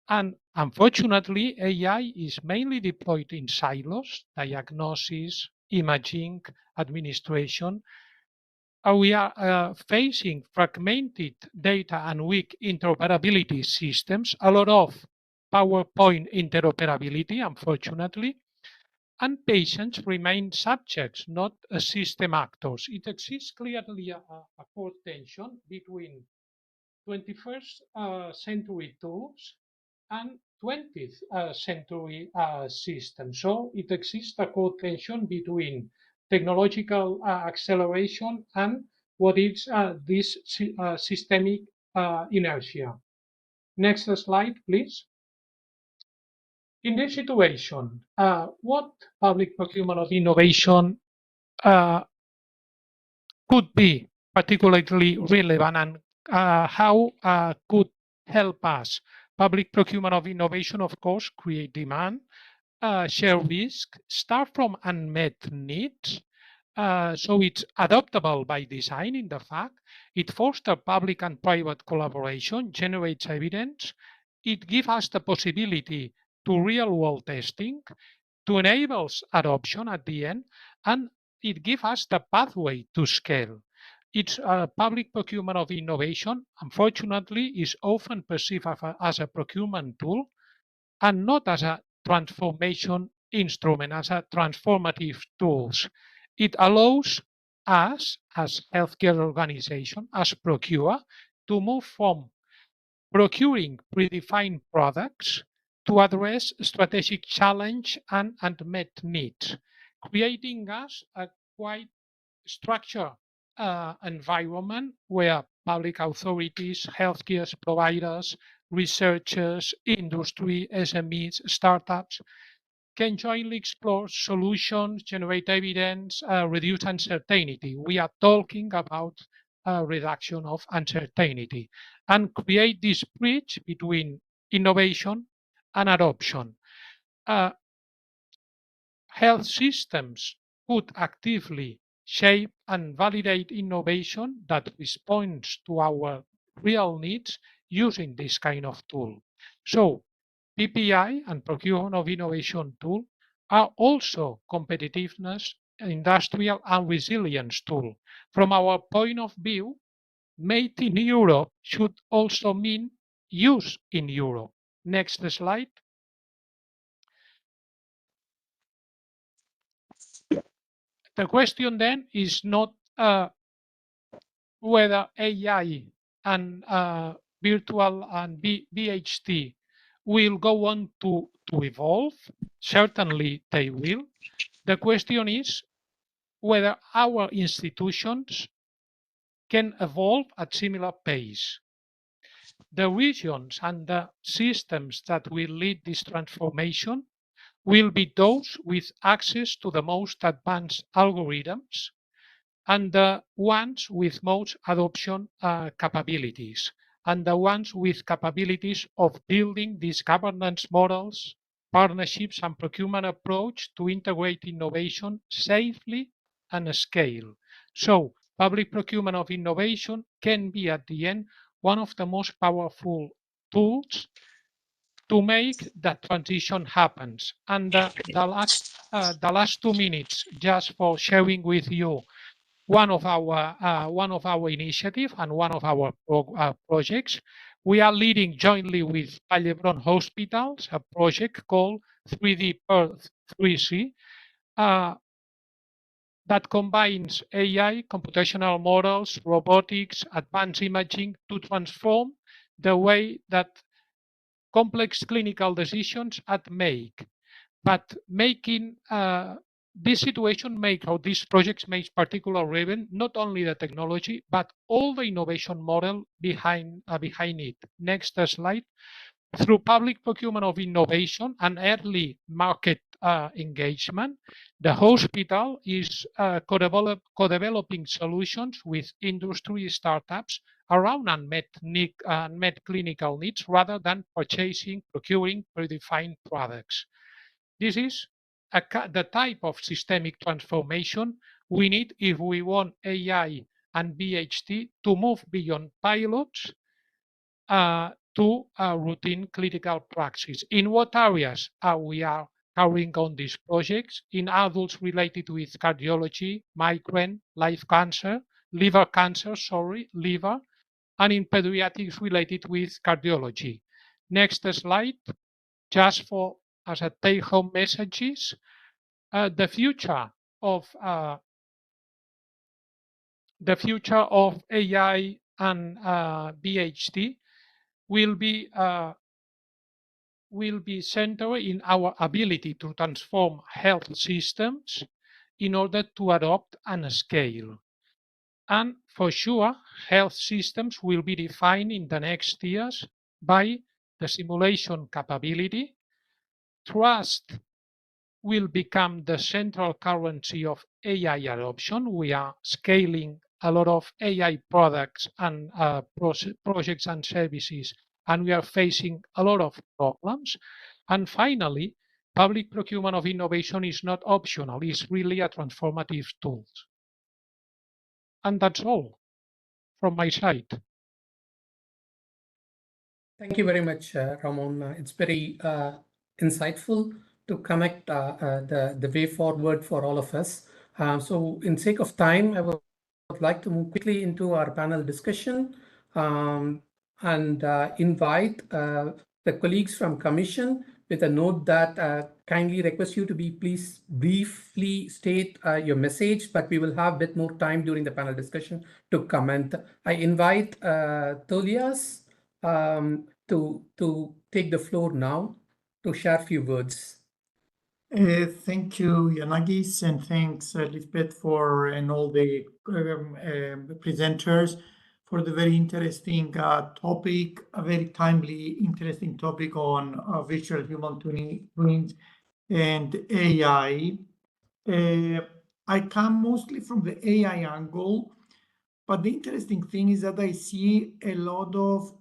And unfortunately, AI is mainly deployed in silos, diagnosis, imaging, administration. We are facing fragmented data and weak interoperability systems, a lot of PowerPoint interoperability, unfortunately, and patients remain subjects, not system actors. It exists clearly a core tension between 21st century tools and 20th century systems. So it exists a core tension between technological acceleration and what is this systemic inertia. Next slide, please. In this situation, what public procurement of innovation could be particularly relevant and how could help us? Public procurement of innovation, of course, create demand, share risk, start from unmet needs. So it's adoptable by design in the fact. It fosters public and private collaboration, generates evidence. It gives us the possibility to real-world testing, to enable adoption at the end, and it gives us the pathway to scale. It's a public procurement of innovation, unfortunately, is often perceived as a procurement tool and not as a transformation instrument, as a transformative tools. It allows us as healthcare organization, as procure, to move from procuring predefined products to address strategic challenge and unmet needs, creating us a quite structured environment where public authorities, healthcare providers, researchers, industry, SMEs, startups can jointly explore solutions, generate evidence, reduce uncertainty. We are talking about reduction of uncertainty and create this bridge between innovation and adoption. Health systems could actively shape and validate innovation that responds to our real needs using this kind of tool. So PPI and procurement of innovation tool are also competitiveness, industrial and resilience tool. From our point of view, made in Europe should also mean use in Europe. Next slide. The question then is not whether AI and virtual and VHT will go on to evolve. Certainly they will. The question is whether our institutions can evolve at similar pace. The regions and the systems that will lead this transformation will be those with access to the most advanced algorithms and the ones with most adoption capabilities, and the ones with capabilities of building these governance models, partnerships, and procurement approach to integrate innovation safely and scale. So public procurement of innovation can be at the end one of the most powerful tools to make that transition happens. And the last 2 minutes just for sharing with you one of our initiatives and one of our projects. We are leading jointly with Vall Hospitals a project called 3D Earth 3C that combines AI, computational models, robotics, advanced imaging to transform the way that complex clinical decisions are made. But making this situation or these projects makes particular relevant not only the technology but all the innovation model behind it. Next slide. Through public procurement of innovation and early market engagement, the hospital is co-developing solutions with industry startups around unmet clinical needs rather than procuring predefined products. This is the type of systemic transformation we need if we want AI and VHT to move beyond pilots to routine clinical practice. In what areas we are carrying on these projects? In adults related with cardiology, migraine, liver cancer, and in pediatrics related with cardiology. Next slide, just for as a take-home messages, the future of AI and VHT will be centered in our ability to transform health systems in order to adopt and scale. And for sure, health systems will be defined in the next years by the simulation capability. Trust will become the central currency of AI adoption. We are scaling a lot of AI products and projects and services, and we are facing a lot of problems. And finally, public procurement of innovation is not optional, it's really a transformative tool. And that's all from my side. Thank you very much, Ramon. It's very insightful to connect the way forward for all of us. So in sake of time, I would like to move quickly into our panel discussion and invite the colleagues from Commission with a note that kindly request you to please briefly state your message, but we will have a bit more time during the panel discussion to comment. I invite Tolias to take the floor now to share a few words. Thank you, Yanagis, and thanks, Lisbeth, and all the presenters for the very interesting topic, a very timely, interesting topic on virtual human twins and AI. I come mostly from the AI angle, but the interesting thing is that I see a lot of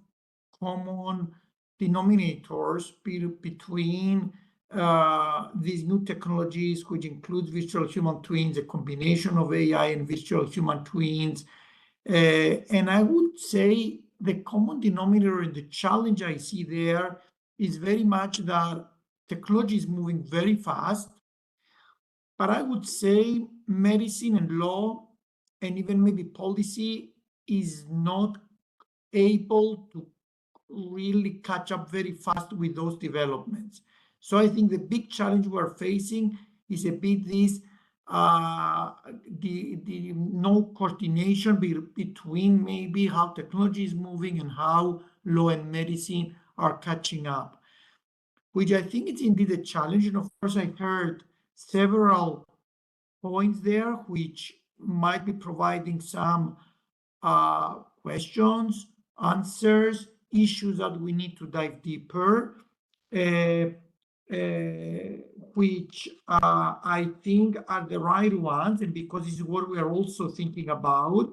common denominators between these new technologies, which includes virtual human twins, a combination of AI and virtual human twins. And I would say the common denominator and the challenge I see there is very much that technology is moving very fast. But I would say medicine and law and even maybe policy is not able to really catch up very fast with those developments. So I think the big challenge we're facing is a bit this the no coordination between maybe how technology is moving and how law and medicine are catching up, which I think is indeed a challenge. And of course, I heard several points there which might be providing some questions, answers, issues that we need to dive deeper, which I think are the right ones, and because this is what we are also thinking about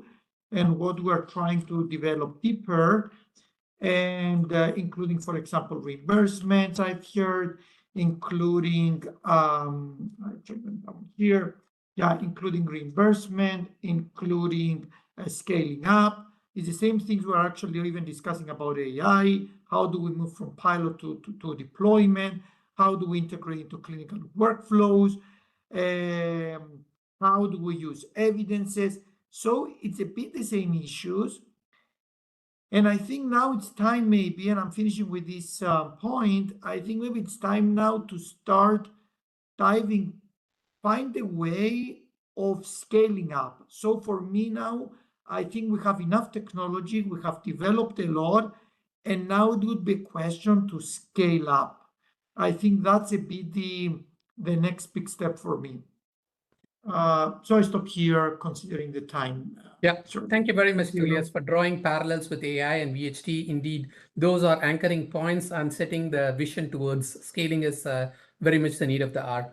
and what we're trying to develop deeper, and including, for example, reimbursements I've heard, including, I check them down here, yeah, including reimbursement, including scaling up. It's the same things we're actually even discussing about AI. How do we move from pilot to deployment? How do we integrate into clinical workflows? How do we use evidences? So it's a bit the same issues. And I think now it's time maybe, and I'm finishing with this point, I think maybe it's time now to start find a way of scaling up. So for me now, I think we have enough technology, we have developed a lot, and now it would be a question to scale up. I think that's a bit the next big step for me. So I stop here considering the time. Yeah, sure. Thank you very much, Julius, for drawing parallels with AI and VHT. Indeed, those are anchoring points and setting the vision towards scaling is very much the need of the hour.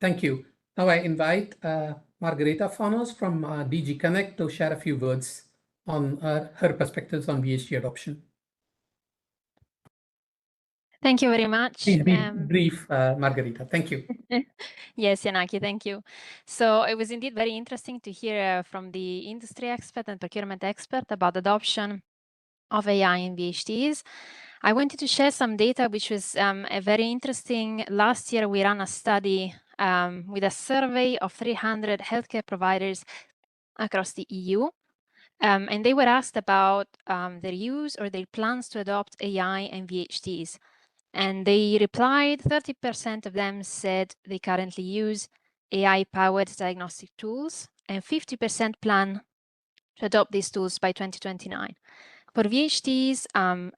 Thank you. Now I invite Margareta Fanos from DG Connect to share a few words on her perspectives on VHT adoption. Thank you very much. Please be brief, Margareta. Thank you. Yes, Yanaki, thank you. So it was indeed very interesting to hear from the industry expert and procurement expert about adoption of AI in VHTs. I wanted to share some data, which was a very interesting. Last year, we ran a study with a survey of 300 healthcare providers across the EU. And they were asked about their use or their plans to adopt AI and VHTs. And they replied, 30% of them said they currently use AI-powered diagnostic tools, and 50% plan to adopt these tools by 2029. For VHTs,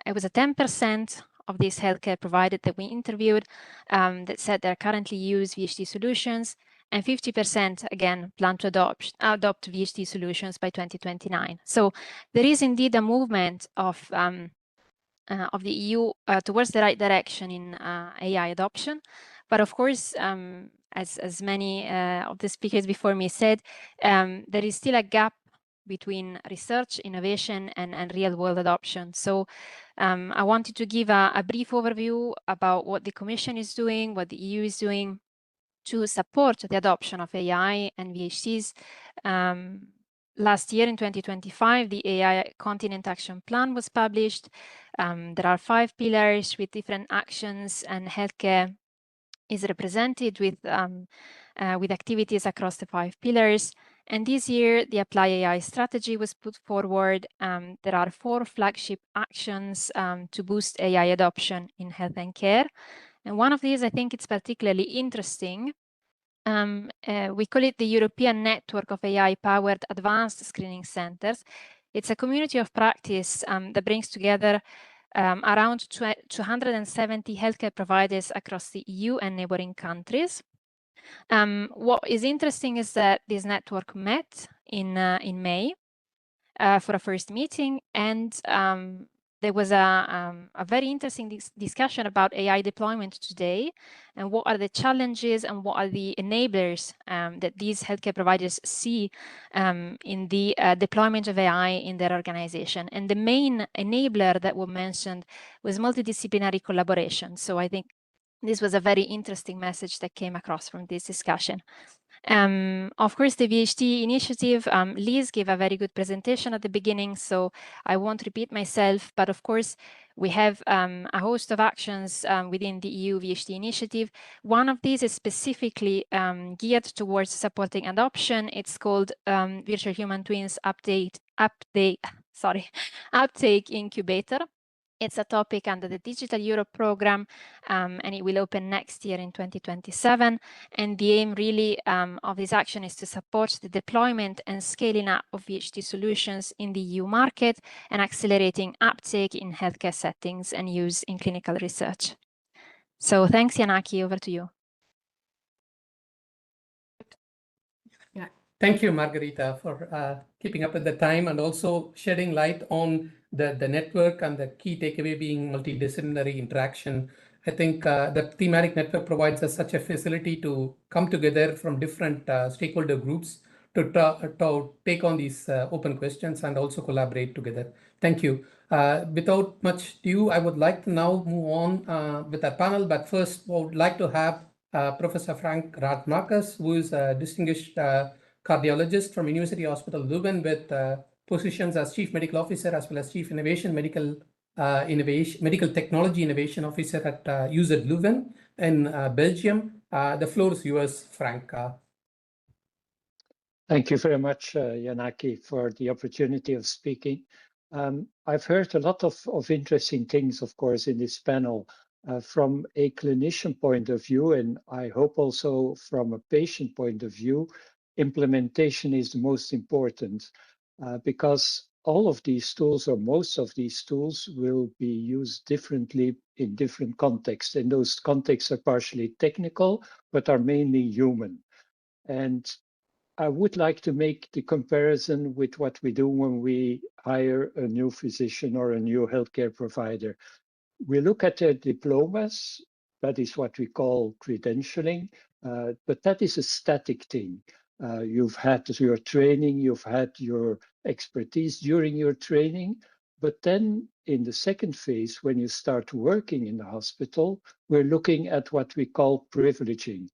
it was a 10% of these healthcare providers that we interviewed that said they currently use VHT solutions, and 50% again plan to adopt VHT solutions by 2029. So there is indeed a movement of the EU towards the right direction in AI adoption. But of course, as many of the speakers before me said, there is still a gap between research, innovation, and real-world adoption. So I wanted to give a brief overview about what the Commission is doing, what the EU is doing to support the adoption of AI and VHTs. Last year in 2025, the AI Continent Action Plan was published. There are 5 pillars with different actions and healthcare is represented with activities across the 5 pillars. And this year, the Apply AI strategy was put forward. There are 4 flagship actions to boost AI adoption in health and care. And one of these, I think it's particularly interesting. We call it the European Network of AI-powered Advanced Screening Centers. It's a community of practice that brings together around 270 healthcare providers across the EU and neighboring countries. What is interesting is that this network met in May for a first meeting, and there was a very interesting discussion about AI deployment today, and what are the challenges and what are the enablers that these healthcare providers see in the deployment of AI in their organization. And the main enabler that was mentioned was multidisciplinary collaboration. So I think this was a very interesting message that came across from this discussion. Of course, the VHT initiative, Liz gave a very good presentation at the beginning, so I won't repeat myself, but of course, we have a host of actions within the EU VHT initiative. One of these is specifically geared towards supporting adoption. It's called Virtual Human Twins Uptake Incubator. It's a topic under the Digital Europe program, and it will open next year in 2027. And the aim really of this action is to support the deployment and scaling up of VHT solutions in the EU market and accelerating uptake in healthcare settings and use in clinical research. So thanks, Yanaki, over to you. Thank you, Margarita, for keeping up with the time and also shedding light on the network and the key takeaway being multidisciplinary interaction. I think the thematic network provides us such a facility to come together from different stakeholder groups to take on these open questions and also collaborate together. Thank you. Without much ado, I would like to now move on with our panel, but first I would like to have Professor Frank Rath-Marcus, who is a distinguished cardiologist from University Hospital Leuven with positions as Chief Medical Officer as well as Chief Medical Technology Innovation Officer at UZ Leuven in Belgium. The floor is yours, Frank. Thank you very much, Yanaki, for the opportunity of speaking. I've heard a lot of interesting things, of course, in this panel from a clinician point of view, and I hope also from a patient point of view. Implementation is the most important because all of these tools or most of these tools will be used differently in different contexts. And those contexts are partially technical, but are mainly human. And I would like to make the comparison with what we do when we hire a new physician or a new healthcare provider. We look at their diplomas. That is what we call credentialing, but that is a static thing. You've had your training, you've had your expertise during your training, but then in the second phase, when you start working in the hospital, we're looking at what we call privileging.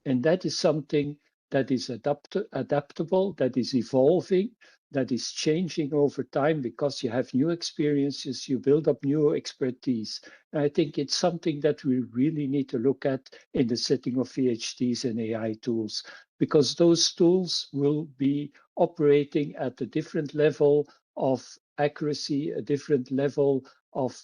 And that is something that is adaptable, that is evolving, that is changing over time because you have new experiences, you build up new expertise. And I think it's something that we really need to look at in the setting of VHTs and AI tools, because those tools will be operating at a different level of accuracy, a different level of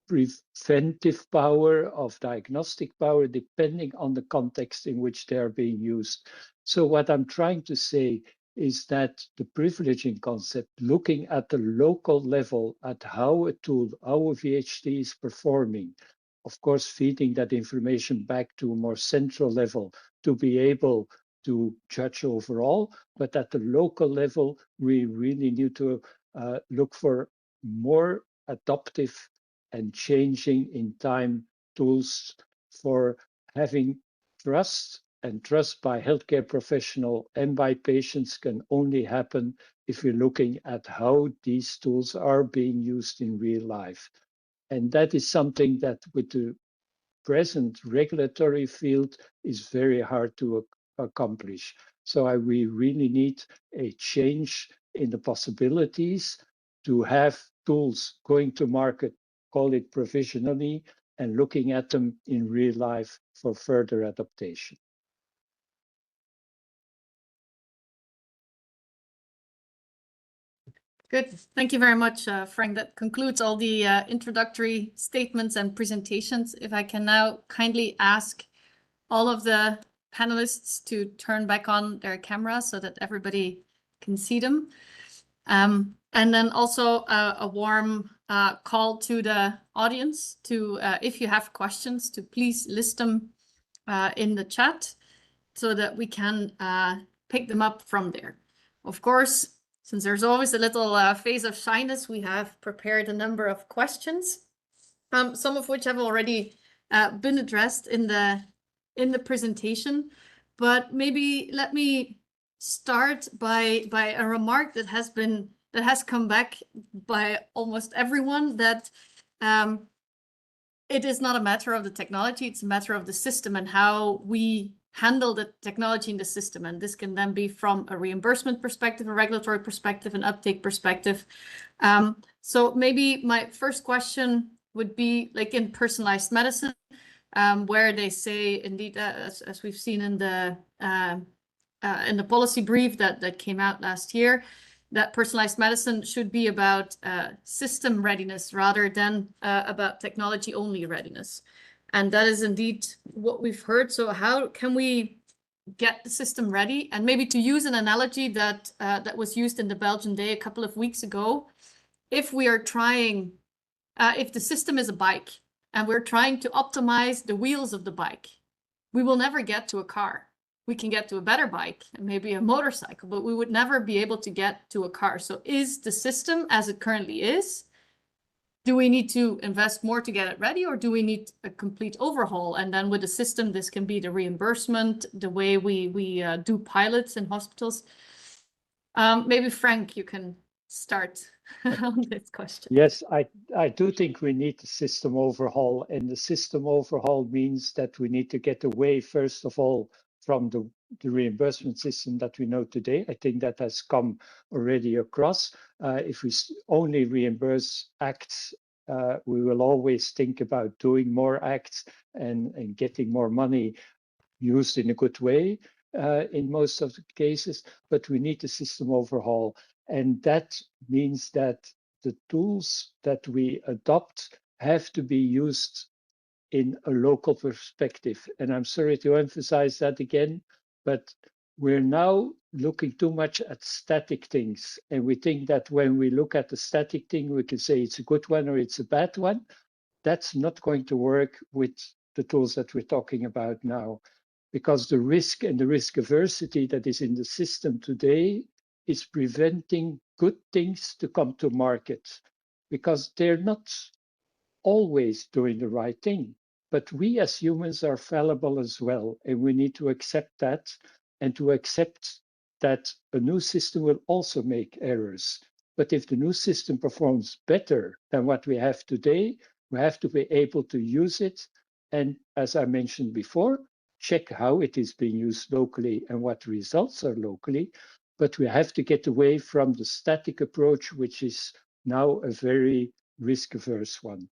preventive power, of diagnostic power, depending on the context in which they are being used. So what I'm trying to say is that the privileging concept, looking at the local level at how a tool, how a VHT is performing, of course, feeding that information back to a more central level to be able to judge overall, but at the local level, we really need to look for more adaptive and changing in time tools for having trust, and trust by healthcare professional and by patients can only happen if we're looking at how these tools are being used in real life. And that is something that with the present regulatory field is very hard to accomplish. So we really need a change in the possibilities to have tools going to market, call it provisionally, and looking at them in real life for further adaptation. Good. Thank you very much, Frank. That concludes all the introductory statements and presentations. If I can now kindly ask all of the panelists to turn back on their camera so that everybody can see them. And then also a warm call to the audience to, if you have questions, to please list them in the chat so that we can pick them up from there. Of course, since there's always a little phase of shyness, we have prepared a number of questions, some of which have already been addressed in the presentation. But maybe let me start by a remark that has come back by almost everyone, that it is not a matter of the technology, it's a matter of the system and how we handle the technology in the system. And this can then be from a reimbursement perspective, a regulatory perspective, an uptake perspective. So maybe my first question would be, like in personalized medicine, where they say, indeed, as we've seen in the policy brief that came out last year, that personalized medicine should be about system readiness rather than about technology only readiness. And that is indeed what we've heard. So how can we get the system ready? And maybe to use an analogy that that was used in the Belgian Day a couple of weeks ago, if we are trying, if the system is a bike and we're trying to optimize the wheels of the bike, we will never get to a car. We can get to a better bike and maybe a motorcycle, but we would never be able to get to a car. So is the system as it currently is? Do we need to invest more to get it ready, or do we need a complete overhaul? And then with the system, this can be the reimbursement, the way we do pilots in hospitals. Maybe Frank, you can start on this question. Yes, I do think we need a system overhaul, and the system overhaul means that we need to get away, first of all, from the reimbursement system that we know today. I think that has come already across. If we only reimburse acts, we will always think about doing more acts and getting more money used in a good way in most of the cases, but we need a system overhaul. And that means that the tools that we adopt have to be used in a local perspective. And I'm sorry to emphasize that again, but we're now looking too much at static things. And we think that when we look at the static thing, we can say it's a good one or it's a bad one. That's not going to work with the tools that we're talking about now, because the risk and the risk aversity that is in the system today is preventing good things to come to market, because they're not always doing the right thing. But we as humans are fallible as well, and we need to accept that, and to accept that a new system will also make errors. But if the new system performs better than what we have today, we have to be able to use it. And as I mentioned before, check how it is being used locally and what results are locally. But we have to get away from the static approach, which is now a very risk-averse one.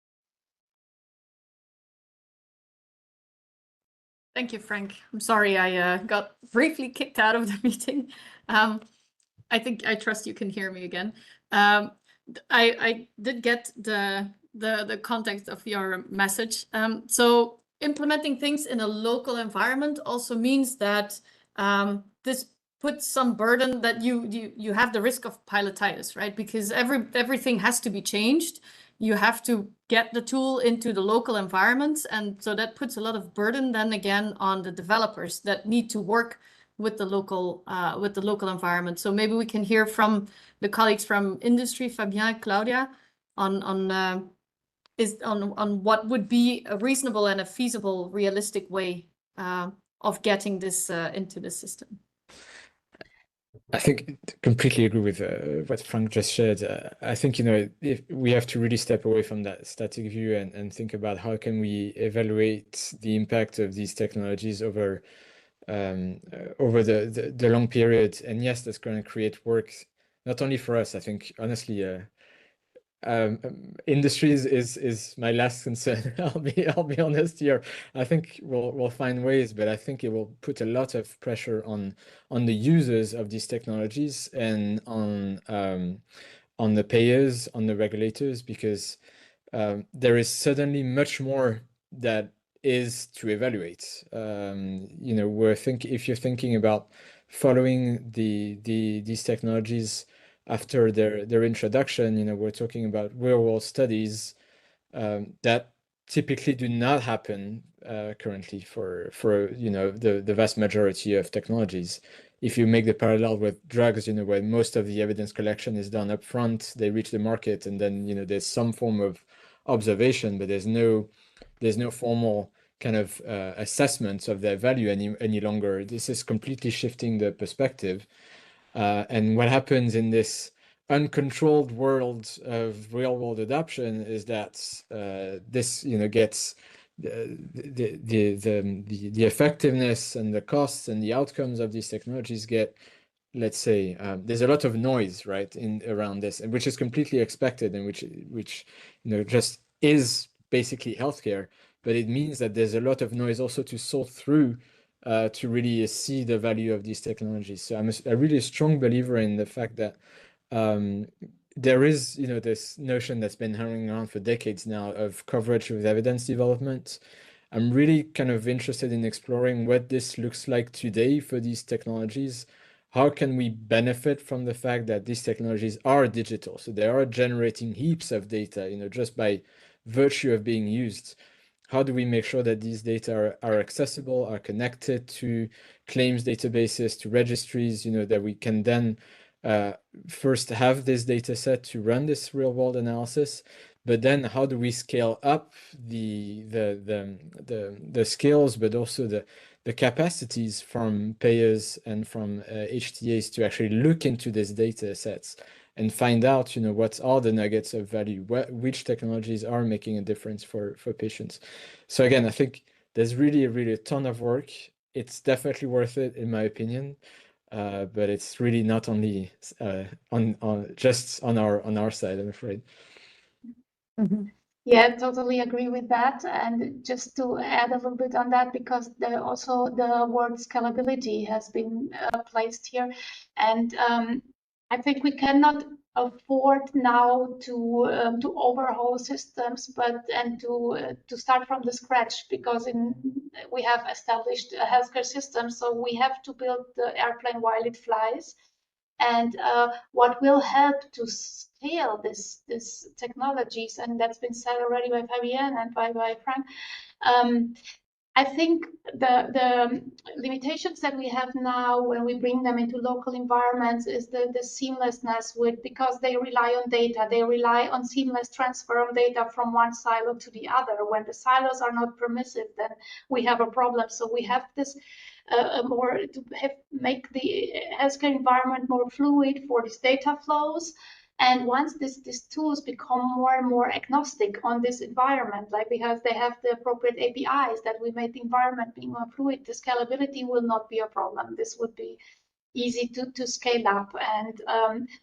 Thank you, Frank. I'm sorry I got briefly kicked out of the meeting. I trust you can hear me again. I did get the context of your message. So implementing things in a local environment also means that this puts some burden, that you have the risk of pilotitis, right? Because everything has to be changed. You have to get the tool into the local environments, and so that puts a lot of burden then again on the developers that need to work with the local environment. So maybe we can hear from the colleagues from industry, Fabien, Claudia, on what would be a reasonable and a feasible, realistic way of getting this into the system. I think completely agree with what Frank just shared. I think, if we have to really step away from that static view and think about how can we evaluate the impact of these technologies over the long period. And yes, that's going to create work, not only for us. I think, honestly, industries is my last concern. I'll be honest here. I think we'll find ways, but I think it will put a lot of pressure on the users of these technologies and on the payers, on the regulators, because there is suddenly much more that is to evaluate. You know, if you're thinking about following these technologies after their introduction, you know, we're talking about real-world studies that typically do not happen currently for you know the vast majority of technologies. If you make the parallel with drugs, you know, where most of the evidence collection is done up front, they reach the market, and then you know there's some form of observation, but there's no formal kind of assessment of their value any longer. This is completely shifting the perspective. And what happens in this uncontrolled world of real world adoption is that this, you know, gets the effectiveness and the costs and the outcomes of these technologies get, let's say, there's a lot of noise, right, around this, and which is completely expected, and which you know just is basically healthcare. But it means that there's a lot of noise also to sort through to really see the value of these technologies. So I'm a really strong believer in the fact that there is, you know, this notion that's been hanging around for decades now of coverage with evidence development. I'm really kind of interested in exploring what this looks like today for these technologies. How can we benefit from the fact that these technologies are digital? So they are generating heaps of data, you know, just by virtue of being used. How do we make sure that these data are accessible, are connected to claims databases, to registries, you know, that we can then first have this data set to run this real world analysis, but then how do we scale up the skills, but also the capacities from payers and from HTAs to actually look into these data sets and find out, you know, what are the nuggets of value, which technologies are making a difference for patients. So again, I think there's really a ton of work. It's definitely worth it, in my opinion, but it's really not only just on our side, I'm afraid. Yeah, totally agree with that. And just to add a little bit on that, because also the word scalability has been placed here, and I think we cannot afford now to overhaul systems, and to start from the scratch, because we have established a healthcare system, so we have to build the airplane while it flies. And what will help to scale this technologies, and that's been said already by Fabienne and by Frank. I think the limitations that we have now when we bring them into local environments is the seamlessness because they rely on data. They rely on seamless transfer of data from one silo to the other. When the silos are not permissive, then we have a problem. So we have this make the healthcare environment more fluid for these data flows. And once these tools become more and more agnostic on this environment, like because they have the appropriate APIs that we make the environment being more fluid, the scalability will not be a problem. This would be easy to scale up. And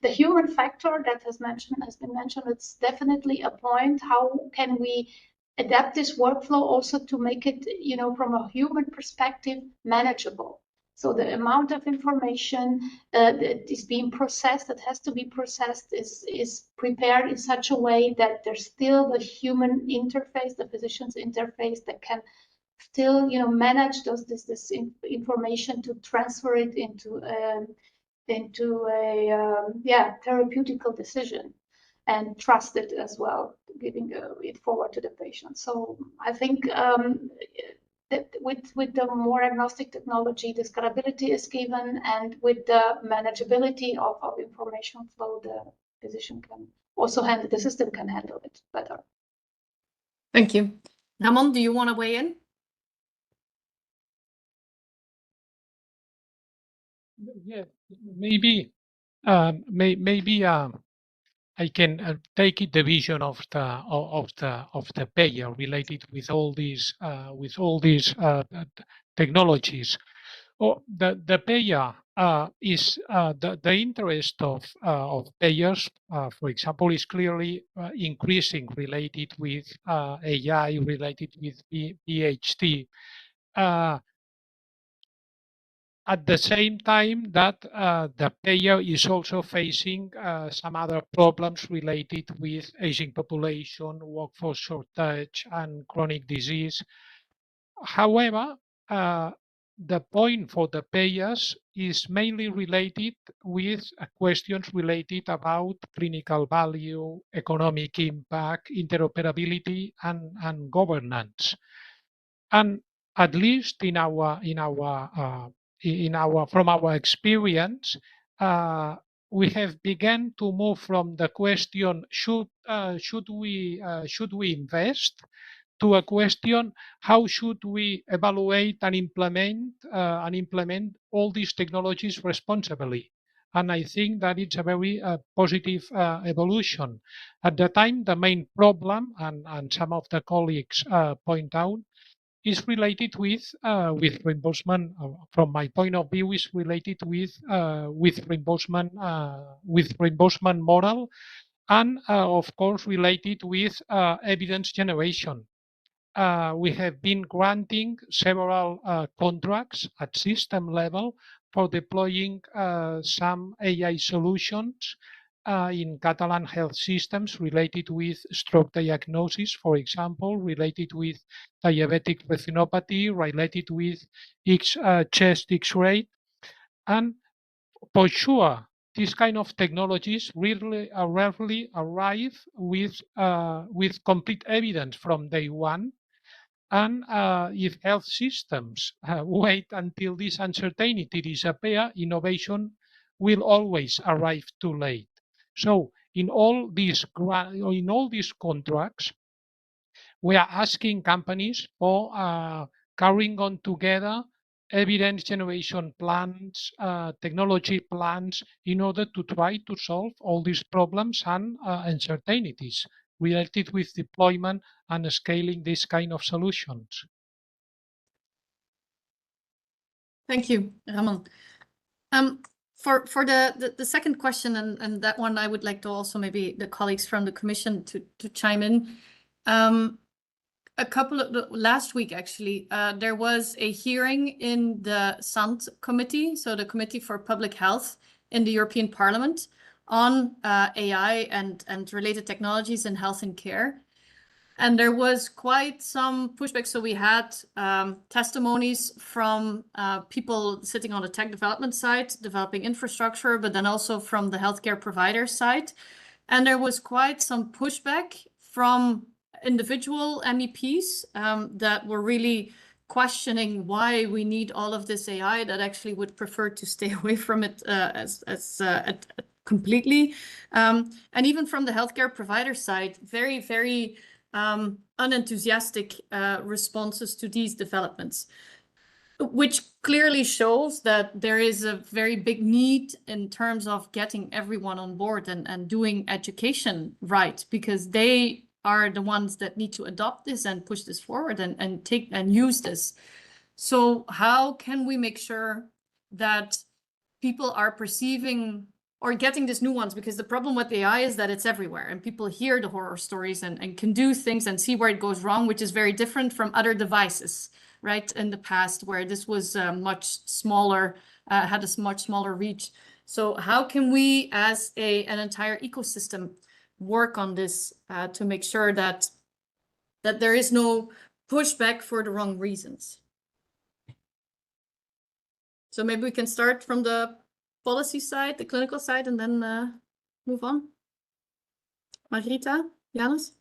the human factor that has been mentioned, it's definitely a point. How can we adapt this workflow also to make it, you know, from a human perspective, manageable? So the amount of information that is being processed, that has to be processed, is prepared in such a way that there's still the human interface, the physician's interface, that can still, you know, manage this information to transfer it into a therapeutical decision, and trust it as well, giving it forward to the patient. So I think that with the more agnostic technology, the scalability is given, and with the manageability of information flow, the physician can also handle, the system can handle it better. Thank you. Ramon, do you want to weigh in? Yeah, maybe I can take it the vision of the payer related with all these technologies. Or the payer is the interest of payers, for example, is clearly increasing related with AI, related with VHT. At the same time that the payer is also facing some other problems related with aging population, workforce shortage, and chronic disease. However, the point for the payers is mainly related with questions related about clinical value, economic impact, interoperability, and governance. And at least from our experience, we have begun to move from the question should we invest, to a question how should we evaluate and implement all these technologies responsibly. And I think that it's a very positive evolution. At the time, the main problem, and some of the colleagues point out, is related with reimbursement. From my point of view, is related with reimbursement model, and of course related with evidence generation. We have been granting several contracts at system level for deploying some AI solutions in Catalan health systems related with stroke diagnosis, for example, related with diabetic retinopathy, related with chest X-ray. And for sure, these kind of technologies really rarely arrive with complete evidence from day one. And if health systems wait until this uncertainty disappear, innovation will always arrive too late. So in all these contracts, we are asking companies for carrying on together evidence generation plans, technology plans, in order to try to solve all these problems and uncertainties related with deployment and scaling this kind of solutions. Thank you, Ramon. For the second question, and that one I would like to also maybe the colleagues from the Commission to chime in. Last week actually, there was a hearing in the Sant committee, so the Committee for Public Health in the European Parliament, on AI and related technologies in health and care. And there was quite some pushback. So we had testimonies from people sitting on the tech development side, developing infrastructure, but then also from the healthcare provider side. And there was quite some pushback from individual MEPs that were really questioning why we need all of this AI, that actually would prefer to stay away from it completely. And even from the healthcare provider side, very, very unenthusiastic responses to these developments, which clearly shows that there is a very big need in terms of getting everyone on board and doing education right, because they are the ones that need to adopt this and push this forward and take and use this. So how can we make sure that people are perceiving or getting these new ones? Because the problem with AI is that it's everywhere, and people hear the horror stories and can do things and see where it goes wrong, which is very different from other devices, right? In the past, where this was much smaller, had a much smaller reach. So how can we, as an entire ecosystem, work on this to make sure that there is no pushback for the wrong reasons? So maybe we can start from the policy side, the clinical side, and then move on. Margherita, Janus?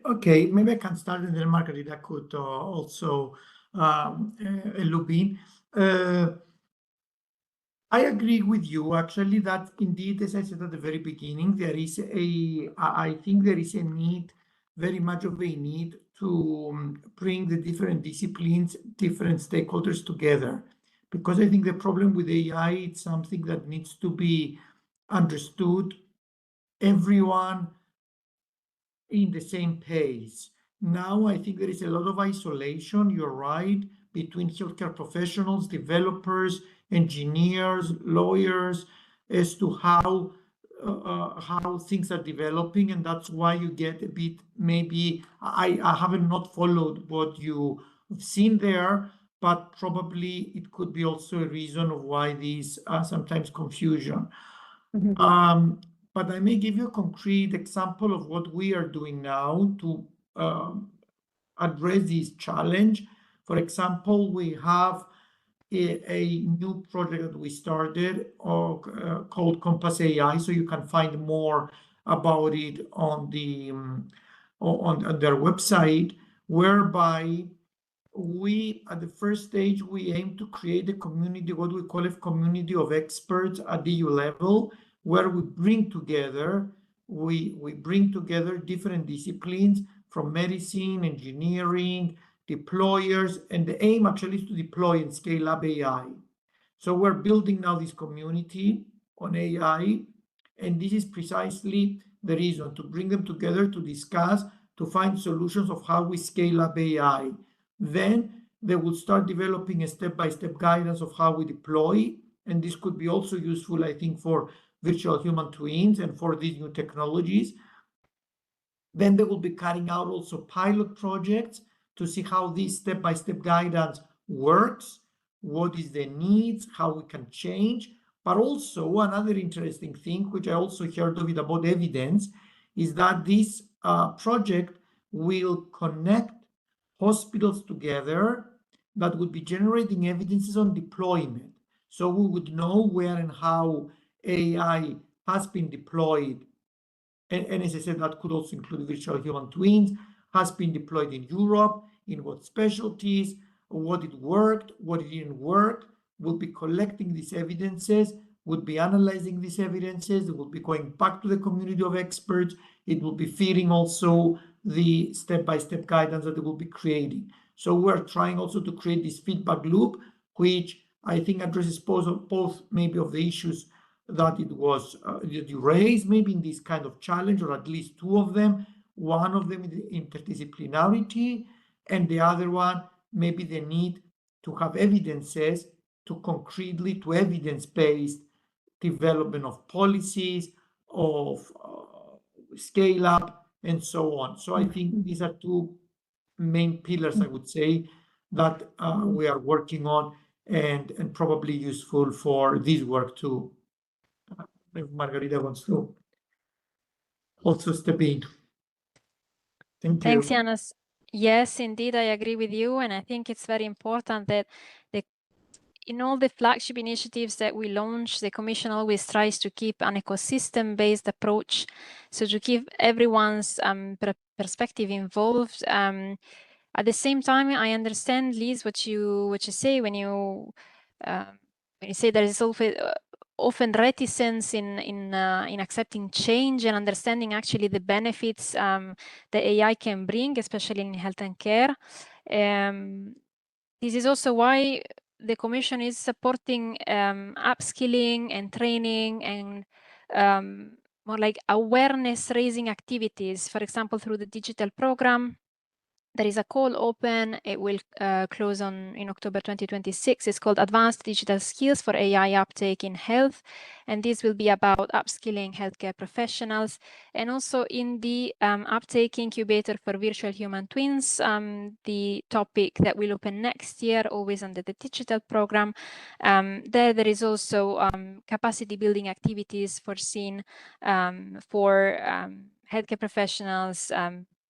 Okay, maybe I can start, and then Margherita could also loop in. I agree with you, actually, that indeed, as I said at the very beginning, I think there is a need, very much of a need, to bring the different disciplines, different stakeholders together. Because I think the problem with AI, it's something that needs to be understood, everyone in the same pace. Now, I think there is a lot of isolation, you're right, between healthcare professionals, developers, engineers, lawyers, as to how things are developing, and that's why you get a bit, maybe I haven't not followed what you've seen there, but probably it could be also a reason of why these sometimes confusion. But I may give you a concrete example of what we are doing now to address this challenge. For example, we have a new project that we started called Compass AI, so you can find more about it on the on their website, whereby we, at the first stage, we aim to create a community, what we call a community of experts at the EU level, where we bring together different disciplines from medicine, engineering, deployers, and the aim actually is to deploy and scale up AI. So we're building now this community on AI, and this is precisely the reason, to bring them together to discuss, to find solutions of how we scale up AI. Then they will start developing a step-by-step guidance of how we deploy, and this could be also useful, I think, for virtual human twins and for these new technologies. Then they will be carrying out also pilot projects to see how this step-by-step guidance works, what is the needs, how we can change. But also another interesting thing, which I also heard of it about evidence, is that this project will connect hospitals together that would be generating evidences on deployment. So we would know where and how AI has been deployed. And as I said, that could also include virtual human twins, has been deployed in Europe, in what specialties, what it worked, what it didn't work. We'll be collecting these evidences, would be analyzing these evidences, it will be going back to the community of experts, it will be feeding also the step-by-step guidance that it will be creating. So we're trying also to create this feedback loop, which I think addresses both maybe of the issues that it was that you raised, maybe in this kind of challenge, or at least two of them. One of them is the interdisciplinarity, and the other one maybe the need to have evidences to concretely, to evidence-based development of policies, of scale up, and so on. So I think these are two main pillars, I would say, that we are working on, and probably useful for this work too. If Margarita wants to also step in. Thank you. Thanks, Janos. Yes, indeed, I agree with you. And I think it's very important that in all the flagship initiatives that we launch, the Commission always tries to keep an ecosystem-based approach. So to keep everyone's perspective involved. At the same time, I understand, Liz, what you say when you say there is often reticence in accepting change and understanding actually the benefits that AI can bring, especially in health and care. This is also why the Commission is supporting upskilling and training and more like awareness raising activities, for example, through the digital program. There is a call open. It will close in October 2026. It's called Advanced Digital Skills for AI Uptake in Health. And this will be about upskilling healthcare professionals. And also in the Uptake Incubator for Virtual Human Twins, the topic that will open next year, always under the digital program. There is also capacity building activities foreseen for healthcare professionals,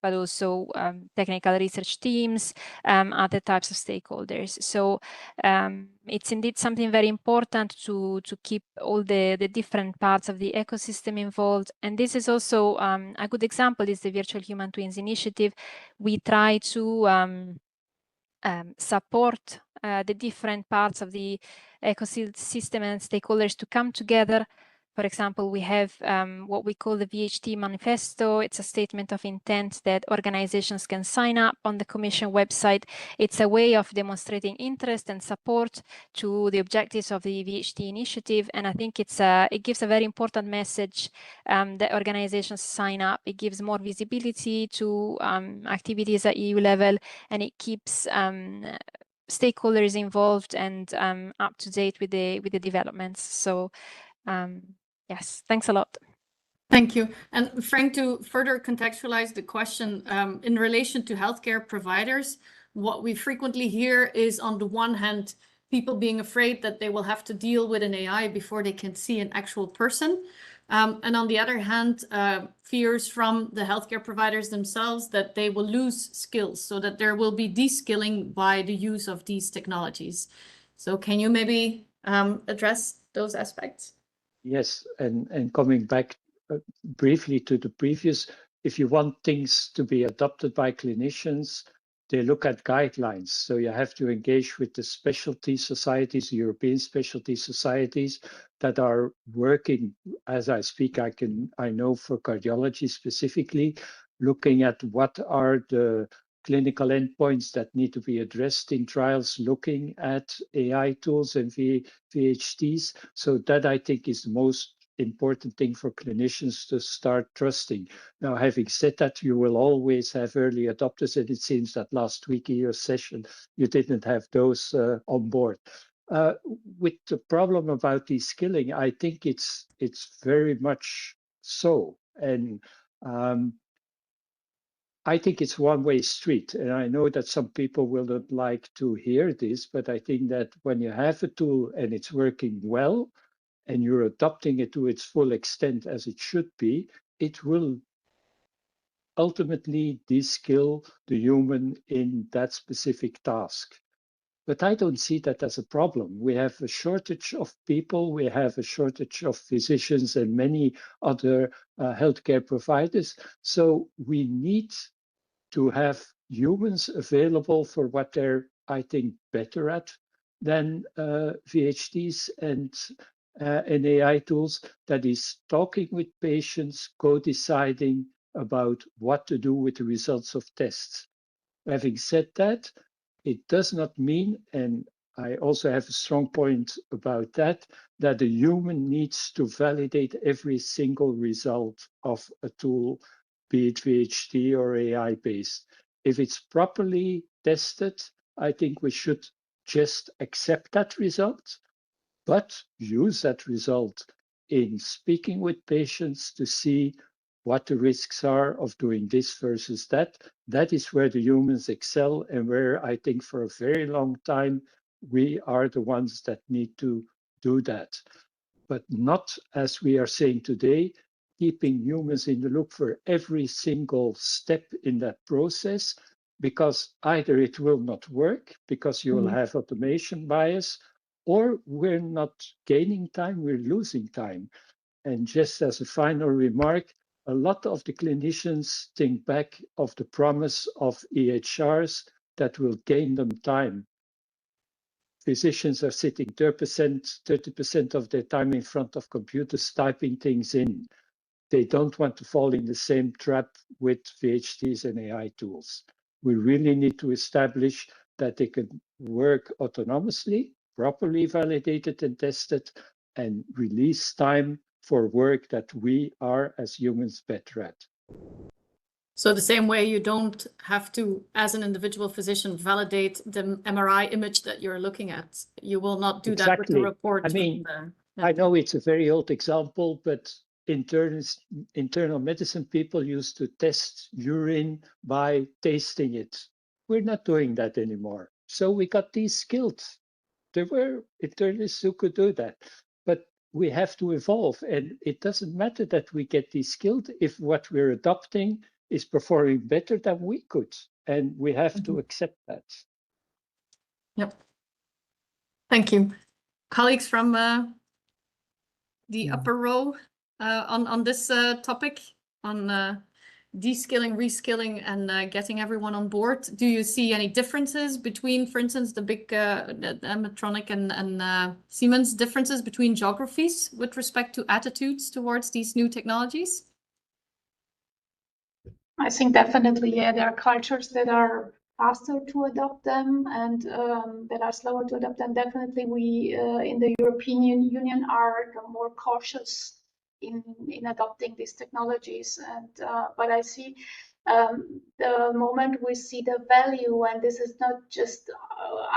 but also technical research teams, other types of stakeholders. So it's indeed something very important to keep all the different parts of the ecosystem involved. And this is also a good example is the Virtual Human Twins initiative. We try to support the different parts of the ecosystem and stakeholders to come together. For example, we have what we call the VHT manifesto. It's a statement of intent that organizations can sign up on the Commission website. It's a way of demonstrating interest and support to the objectives of the VHT initiative. And I think it gives a very important message that organizations sign up. It gives more visibility to activities at EU level, and it keeps stakeholders involved and up to date with the developments. So yes, thanks a lot. Thank you. And Frank, to further contextualize the question, in relation to healthcare providers, what we frequently hear is, on the one hand, people being afraid that they will have to deal with an AI before they can see an actual person. And on the other hand, fears from the healthcare providers themselves that they will lose skills, so that there will be de-skilling by the use of these technologies. So can you maybe address those aspects? Yes, and coming back briefly to the previous, if you want things to be adopted by clinicians, they look at guidelines. So you have to engage with the specialty societies, European specialty societies that are working, as I speak, I know for cardiology specifically, looking at what are the clinical endpoints that need to be addressed in trials, looking at AI tools and VHTs. So that, I think, is the most important thing for clinicians to start trusting. Now, having said that, you will always have early adopters, and it seems that last week in your session, you didn't have those on board. With the problem about de-skilling, I think it's very much so. And I think it's one-way street. And I know that some people will not like to hear this, but I think that when you have a tool and it's working well, and you're adopting it to its full extent as it should be, it will ultimately de-skill the human in that specific task. But I don't see that as a problem. We have a shortage of people, we have a shortage of physicians and many other healthcare providers. So we need to have humans available for what they're, I think, better at than VHTs and AI tools, that is talking with patients, co-deciding about what to do with the results of tests. Having said that, it does not mean, and I also have a strong point about that, that the human needs to validate every single result of a tool, be it VHT or AI based. If it's properly tested, I think we should just accept that result, but use that result in speaking with patients to see what the risks are of doing this versus that. That is where the humans excel, and where I think for a very long time, we are the ones that need to do that. But not, as we are saying today, keeping humans in the loop for every single step in that process, because either it will not work because you will have automation bias, or we're not gaining time, we're losing time. And just as a final remark, a lot of the clinicians think back of the promise of EHRs that will gain them time. Physicians are sitting 30% of their time in front of computers typing things in. They don't want to fall in the same trap with VHTs and AI tools. We really need to establish that they can work autonomously, properly validated and tested, and release time for work that we are as humans better at. So the same way you don't have to, as an individual physician, validate the MRI image that you're looking at. You will not do that with the report. I mean, I know it's a very old example, but internal medicine people used to test urine by tasting it. We're not doing that anymore. So we got these skills. There were internalists who could do that, but we have to evolve. And it doesn't matter that we get these skills if what we're adopting is performing better than we could. And we have to accept that. Yep. Thank you. Colleagues from the upper row on this topic, on de-skilling, reskilling, and getting everyone on board. Do you see any differences between, for instance, the big Medtronic and Siemens, differences between geographies with respect to attitudes towards these new technologies? I think definitely, yeah, there are cultures that are faster to adopt them and that are slower to adopt them. Definitely, we in the European Union are more cautious in adopting these technologies. And but I see the moment we see the value, and this is not just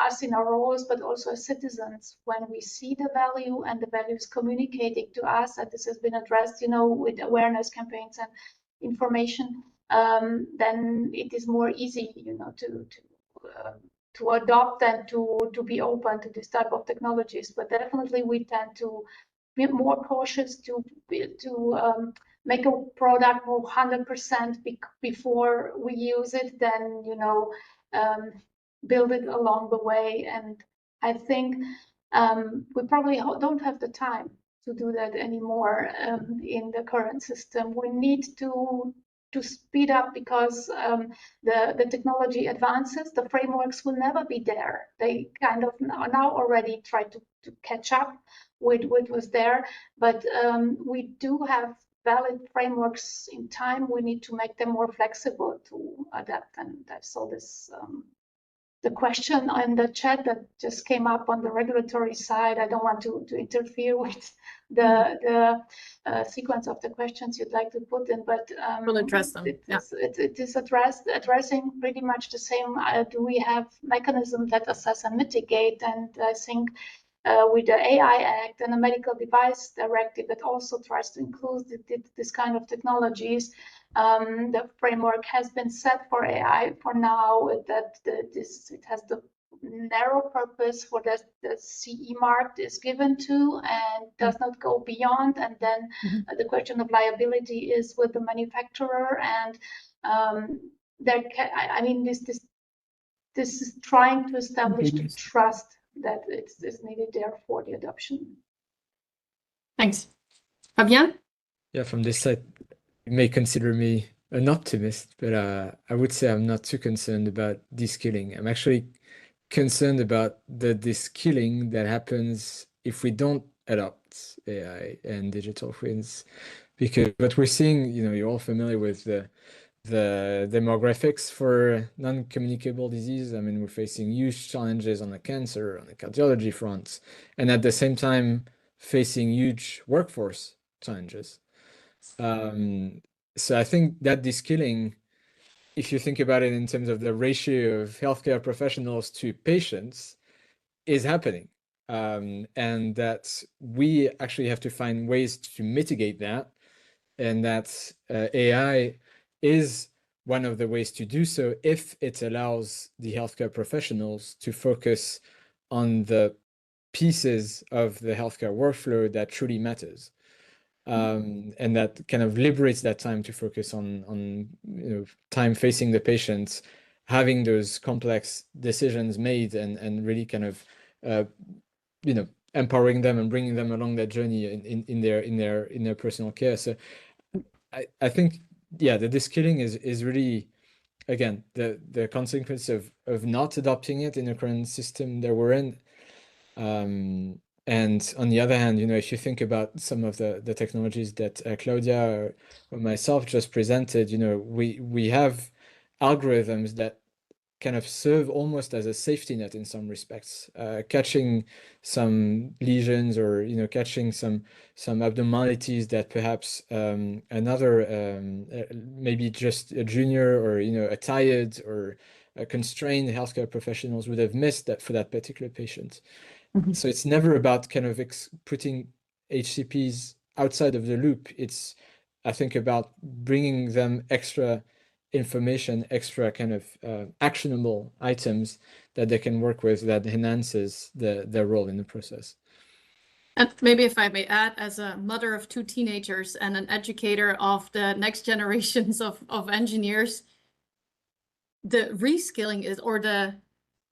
us in our roles, but also as citizens, when we see the value and the value is communicating to us, and this has been addressed, with awareness campaigns and information, then it is more easy, to adopt and to be open to this type of technologies. But definitely we tend to be more cautious to make a product more 100% before we use it than build it along the way. And I think we probably don't have the time to do that anymore in the current system. We need to speed up, because the technology advances. The frameworks will never be there. They kind of now already try to catch up with what was there, but we do have valid frameworks in time. We need to make them more flexible to adapt. And I saw this the question in the chat that just came up on the regulatory side. I don't want to interfere with the sequence of the questions you'd like to put in, but we'll address them. It is addressing pretty much the same. Do we have mechanisms that assess and mitigate? And I think with the AI Act and the Medical Device Directive that also tries to include this kind of technologies, the framework has been set for AI for now, that it has the narrow purpose for that the CE mark is given to, and does not go beyond. And then the question of liability is with the manufacturer, and this is trying to establish the trust that is needed there for the adoption. Thanks. Fabien? Yeah, from this side, you may consider me an optimist, but I would say I'm not too concerned about de-skilling. I'm actually concerned about the de-skilling that happens if we don't adopt AI and digital twins, because what we're seeing, you're all familiar with the demographics for non-communicable disease. I mean, we're facing huge challenges on the cancer, on the cardiology fronts, and at the same time facing huge workforce challenges. So I think that de-skilling, if you think about it in terms of the ratio of healthcare professionals to patients, is happening. And that we actually have to find ways to mitigate that, and that AI is one of the ways to do so if it allows the healthcare professionals to focus on the pieces of the healthcare workflow that truly matters. And that kind of liberates that time to focus on time facing the patients, having those complex decisions made, and really kind of empowering them and bringing them along that journey in their personal care. So I think, yeah, the de-skilling is really, again, the consequence of not adopting it in the current system that we're in. And on the other hand, if you think about some of the technologies that Claudia or myself just presented, we have algorithms that kind of serve almost as a safety net in some respects, catching some lesions or catching some abnormalities that perhaps another maybe just a junior or a tired or a constrained healthcare professionals would have missed that for that particular patient. So it's never about kind of putting HCPs outside of the loop. It's, I think, about bringing them extra information, extra kind of actionable items that they can work with that enhances their role in the process. And maybe if I may add, as a mother of 2 teenagers and an educator of the next generations of engineers, the reskilling is, or the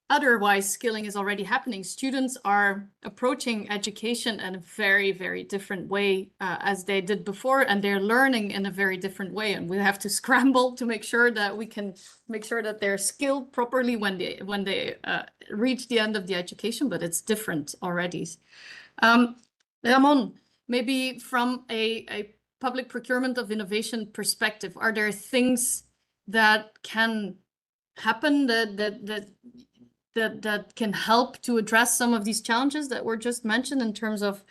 otherwise skilling is already happening. Students are approaching education in a very, very different way as they did before, and they're learning in a very different way. And we have to scramble to make sure that we can make sure that they're skilled properly when they reach the end of the education, but it's different already. Ramon, maybe from a public procurement of innovation perspective, are there things that can happen that can help to address some of these challenges that were just mentioned in terms of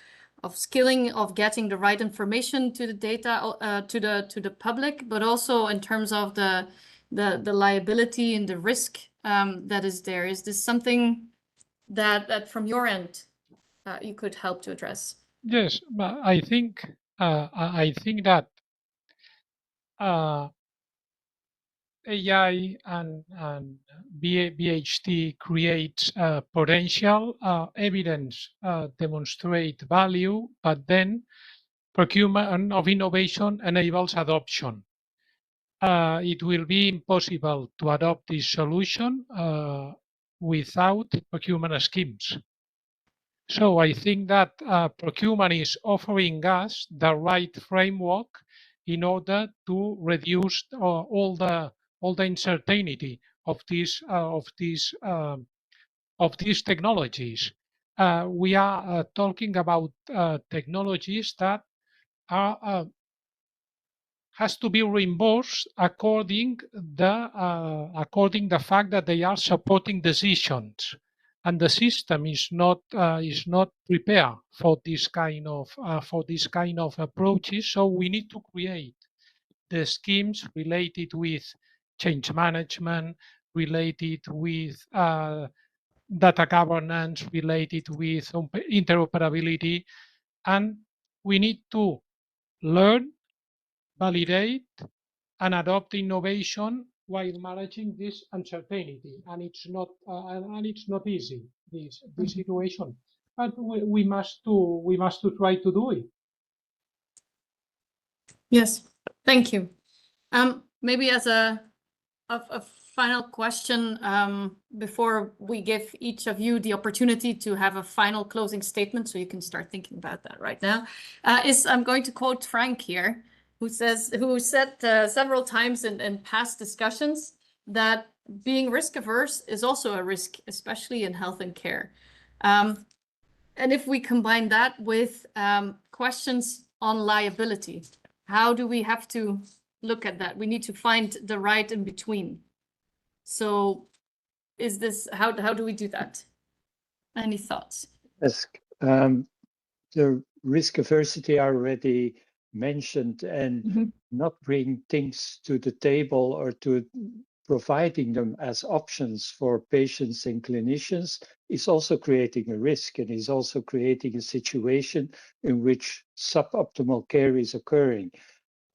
skilling, of getting the right information to the data, to the public, but also in terms of the liability and the risk that is there. Is this something that from your end you could help to address? Yes, but I think that AI and VHT creates potential, evidence demonstrate value, but then procurement of innovation enables adoption. It will be impossible to adopt this solution without procurement schemes. So I think that procurement is offering us the right framework in order to reduce all the uncertainty of these technologies. We are talking about technologies that are has to be reimbursed according the fact that they are supporting decisions, and the system is not prepared for this kind of approaches. So we need to create the schemes related with change management, related with data governance, related with interoperability, and we need to learn, validate, and adopt innovation while managing this uncertainty. And it's not easy, this situation, but we must try to do it. Yes, thank you. Maybe as a final question, before we give each of you the opportunity to have a final closing statement, so you can start thinking about that right now, I'm going to quote Frank here, who said several times in past discussions that being risk averse is also a risk, especially in health and care. And if we combine that with questions on liability, how do we have to look at that? We need to find the right in between. So is this, how do we do that? Any thoughts? Yes, the risk aversity I already mentioned, and not bring things to the table or to providing them as options for patients and clinicians is also creating a risk, and is also creating a situation in which suboptimal care is occurring.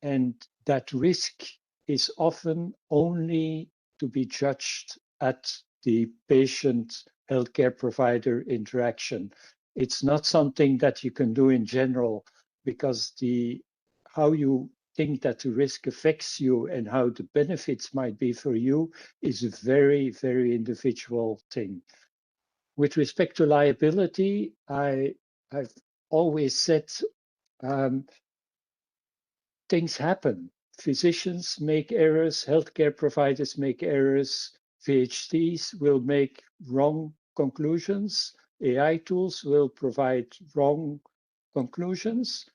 And that risk is often only to be judged at the patient healthcare provider interaction. It's not something that you can do in general, because how you think that the risk affects you and how the benefits might be for you is a very, very individual thing. With respect to liability, I've always said things happen. Physicians make errors, healthcare providers make errors, VHTs will make wrong conclusions, AI tools will provide wrong conclusions.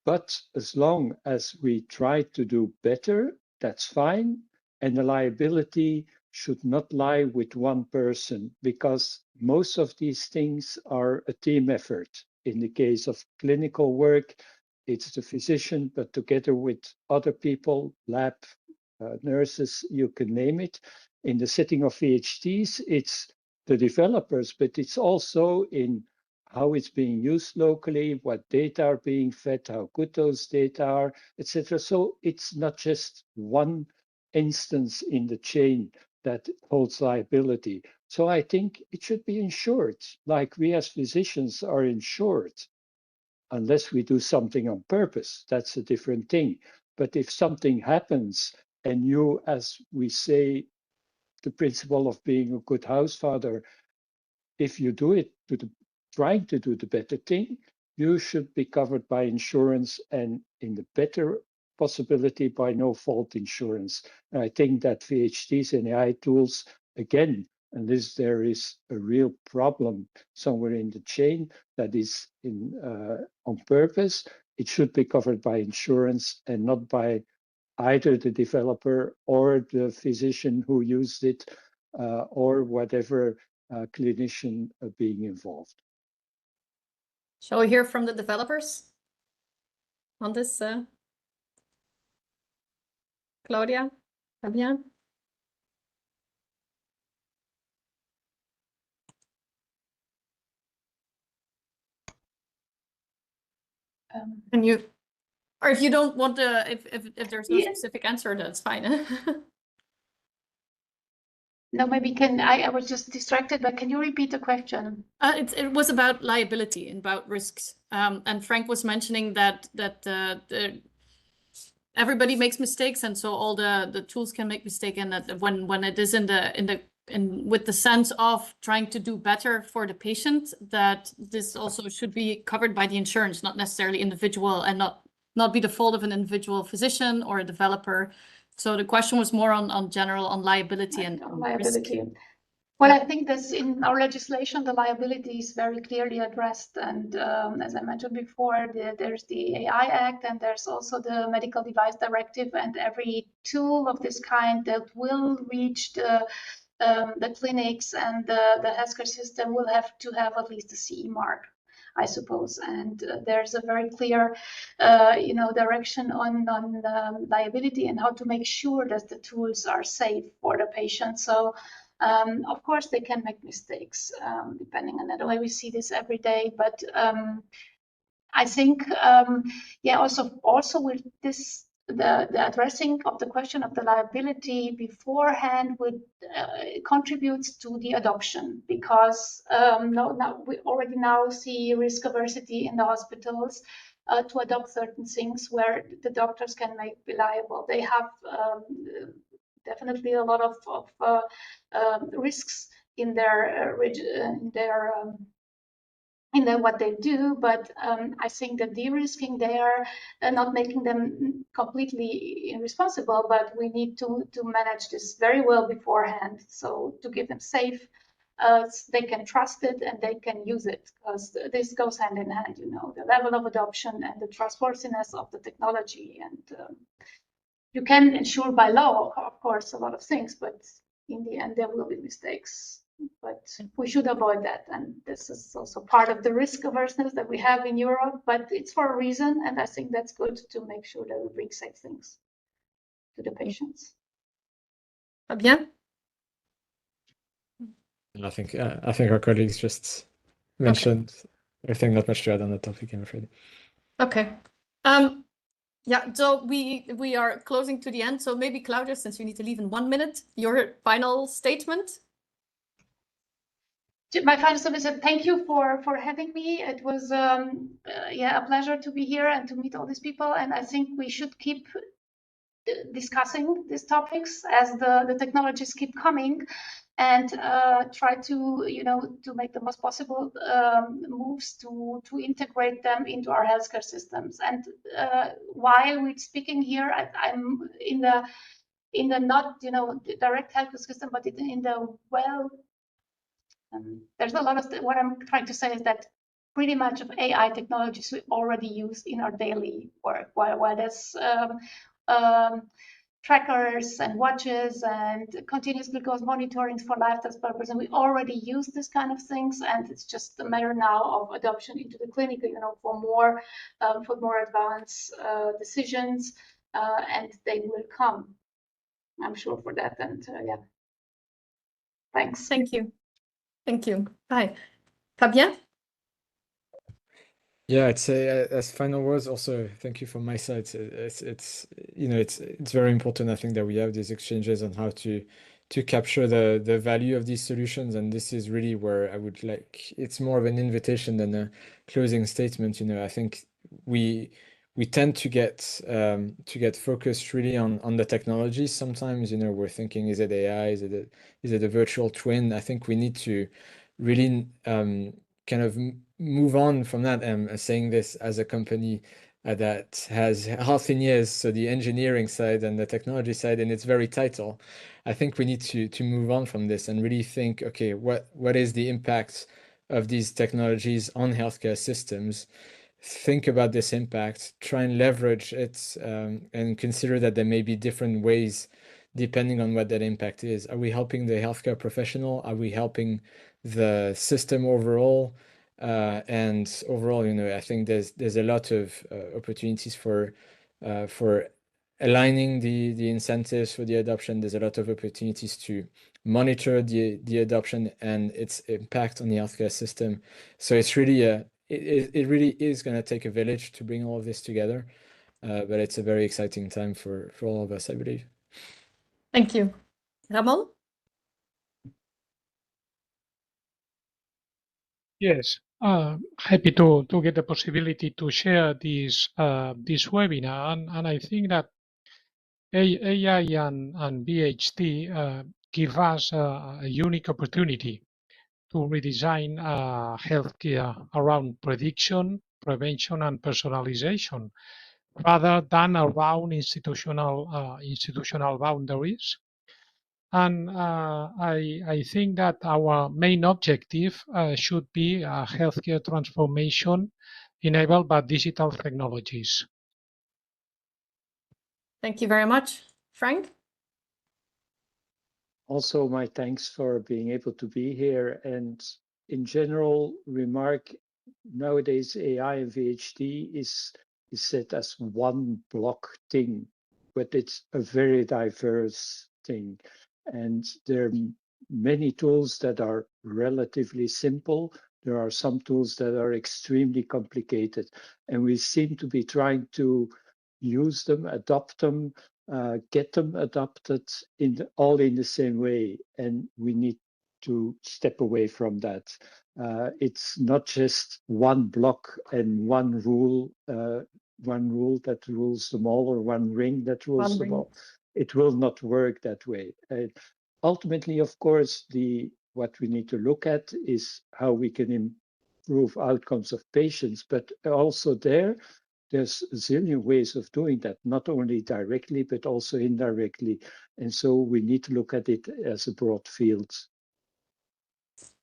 But as long as we try to do better, that's fine. And the liability should not lie with one person, because most of these things are a team effort. In the case of clinical work, it's the physician, but together with other people, lab, nurses, you can name it. In the setting of VHTs, it's the developers, but it's also in how it's being used locally, what data are being fed, how good those data are, etc. So it's not just one instance in the chain that holds liability. So I think it should be insured, like we as physicians are insured, unless we do something on purpose. That's a different thing. But if something happens and you, as we say, the principle of being a good house father, if you do it trying to do the better thing, you should be covered by insurance, and in the better possibility by no fault insurance. And I think that VHTs and AI tools, again, unless there is a real problem somewhere in the chain that is on purpose, it should be covered by insurance and not by either the developer or the physician who used it, or whatever clinician being involved. Shall we hear from the developers on this? Claudia, Fabian? Can you, or if you don't want to, if there's no specific answer, that's fine. No, maybe I was just distracted, but can you repeat the question? It was about liability and about risks. And Frank was mentioning that everybody makes mistakes, and so all the tools can make mistakes, and that when it is with the sense of trying to do better for the patient, that this also should be covered by the insurance, not necessarily individual, and not be the fault of an individual physician or a developer. So the question was more on general on liability and liability. risk. Well, I think that in our legislation, the liability is very clearly addressed. And as I mentioned before, there's the AI Act, and there's also the Medical Device Directive, and every tool of this kind that will reach the clinics and the healthcare system will have to have at least a CE mark, I suppose. And there's a very clear, direction on liability and how to make sure that the tools are safe for the patient. So. Of course, they can make mistakes, depending on that. The way we see this every day, but I think, also with this, the addressing of the question of the liability beforehand would contributes to the adoption, because now we already now see risk aversity in the hospitals to adopt certain things where the doctors can make reliable. They have definitely a lot of risks in their what they do, but I think that de-risking there, not making them completely irresponsible, but we need to manage this very well beforehand. So to give them safe, they can trust it and they can use it, because this goes hand in hand, the level of adoption and the trustworthiness of the technology. And you can ensure by law, of course, a lot of things, but in the end, there will be mistakes. But we should avoid that. And this is also part of the risk averseness that we have in Europe, but it's for a reason. And I think that's good to make sure that we bring safe things to the patients. Fabien? I think our colleagues just mentioned everything. Not much to add on the topic, I'm afraid. Okay. Yeah, so we are closing to the end. So maybe Claudia, since you need to leave in 1 minute, your final statement. My final statement is thank you for having me. It was a pleasure to be here and to meet all these people. And I think we should keep discussing these topics as the technologies keep coming, and try to to make the most possible moves to integrate them into our healthcare systems. And while we're speaking here, I'm in the not direct healthcare system, but in the there's a lot of what I'm trying to say is that pretty much of AI technologies we already use in our daily work, while there's trackers and watches and continuous glucose monitoring for lifestyle purposes, and we already use this kind of things, and it's just a matter now of adoption into the clinic, for more advanced decisions, and they will come, I'm sure, for that. And yeah, thanks. Thank you. Thank you. Bye. Fabien? Yeah, I'd say as final words also, thank you from my side. It's very important, I think, that we have these exchanges on how to capture the value of these solutions. And this is really where I would like, it's more of an invitation than a closing statement. I think we tend to get focused really on the technology. Sometimes, we're thinking, is it AI? Is it a virtual twin? I think we need to really kind of move on from that. I'm saying this as a company that has half in years, so the engineering side and the technology side, and it's very title. I think we need to move on from this and really think, okay, what is the impact of these technologies on healthcare systems? Think about this impact, try and leverage it, and consider that there may be different ways depending on what that impact is. Are we helping the healthcare professional? Are we helping the system overall? And overall, I think there's a lot of opportunities for aligning the incentives for the adoption. There's a lot of opportunities to monitor the adoption and its impact on the healthcare system. So it's really it really is going to take a village to bring all of this together. But it's a very exciting time for all of us, I believe. Thank you. Ramon? Yes, happy to get the possibility to share this webinar, and I think that AI and VHT give us a unique opportunity to redesign healthcare around prediction, prevention, and personalization, rather than around institutional boundaries. And I think that our main objective should be a healthcare transformation enabled by digital technologies. Thank you very much. Frank? Also, my thanks for being able to be here. And in general, remark nowadays AI and VHT is set as one block thing, but it's a very diverse thing. And there are many tools that are relatively simple. There are some tools that are extremely complicated, and we seem to be trying to use them, adopt them, get them adopted all in the same way, and we need to step away from that. It's not just one block and one rule that rules them all, or one ring that rules them all. It will not work that way. Ultimately, of course, what we need to look at is how we can improve outcomes of patients, but also there's a zillion ways of doing that, not only directly, but also indirectly. And so we need to look at it as a broad field.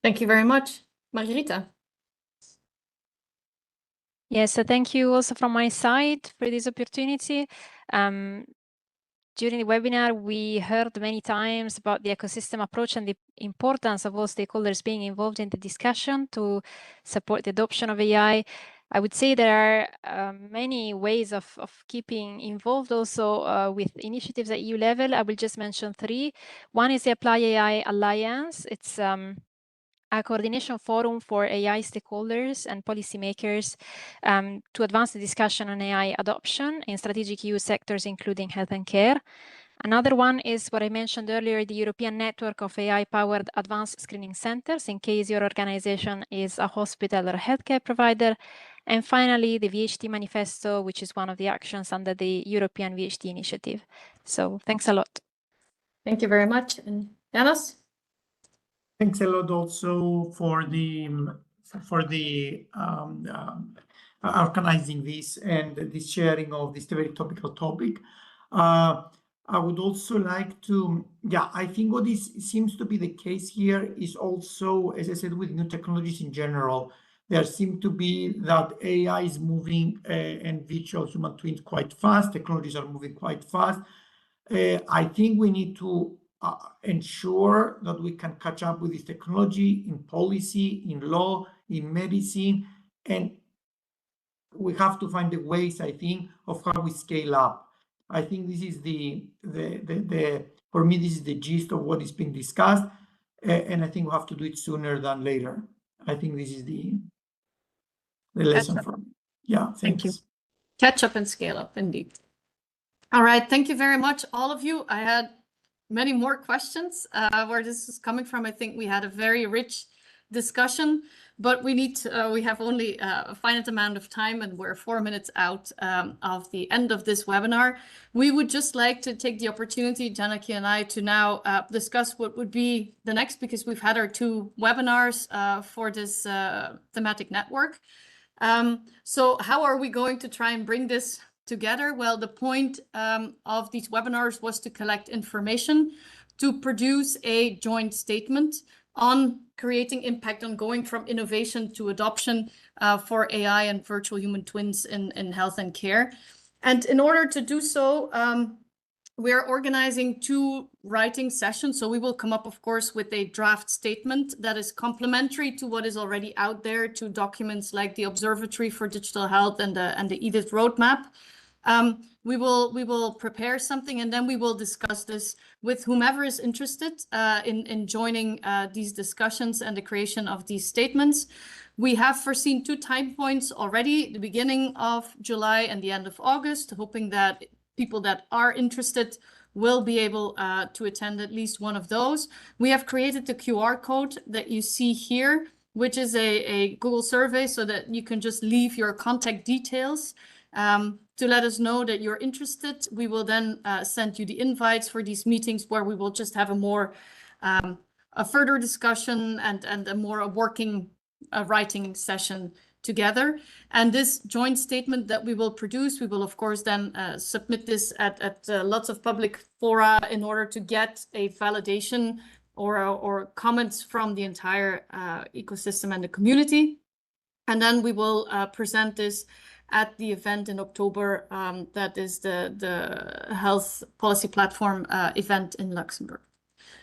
Thank you very much. Margarita? Yes, so thank you also from my side for this opportunity. During the webinar, we heard many times about the ecosystem approach and the importance of all stakeholders being involved in the discussion to support the adoption of AI. I would say there are many ways of keeping involved also with initiatives at EU level. I will just mention 3. One is the Apply AI Alliance. It's a coordination forum for AI stakeholders and policymakers to advance the discussion on AI adoption in strategic EU sectors, including health and care. Another one is what I mentioned earlier, the European Network of AI-powered advanced screening centers, in case your organization is a hospital or a healthcare provider. And finally, the VHT Manifesto, which is one of the actions under the European VHT initiative. So thanks a lot. Thank you very much. And Janos? Thanks a lot also for the organizing this and this sharing of this very topical topic. I would also like to, I think what seems to be the case here is also, as I said, with new technologies in general, there seem to be that AI is moving and virtual human twins quite fast. Technologies are moving quite fast. I think we need to ensure that we can catch up with this technology in policy, in law, in medicine, and we have to find the ways, I think, of how we scale up. I think this is for me, this is the gist of what is being discussed, and I think we have to do it sooner than later. I think this is the lesson from me. Yeah, thank you. Catch up and scale up, indeed. All right, thank you very much, all of you. I had many more questions where this is coming from. I think we had a very rich discussion, but we have only a finite amount of time, and we're 4 minutes out of the end of this webinar. We would just like to take the opportunity, Janaki and I, to now discuss what would be the next, because we've had our 2 webinars for this thematic network. So how are we going to try and bring this together? Well, the point of these webinars was to collect information, to produce a joint statement on creating impact, on going from innovation to adoption for AI and virtual human twins in health and care. And in order to do so, we're organizing 2 writing sessions. So we will come up, of course, with a draft statement that is complementary to what is already out there, to documents like the Observatory for Digital Health and the EDIT roadmap. We will prepare something, and then we will discuss this with whomever is interested in joining these discussions and the creation of these statements. We have foreseen 2 time points already, the beginning of July and the end of August, hoping that people that are interested will be able to attend at least one of those. We have created the QR code that you see here, which is a Google survey, so that you can just leave your contact details to let us know that you're interested. We will then send you the invites for these meetings, where we will just have a more a further discussion and a more working writing session together. And this joint statement that we will produce, we will of course then submit this at lots of public fora in order to get a validation or comments from the entire ecosystem and the community. And then we will present this at the event in October, that is the Health Policy Platform event in Luxembourg.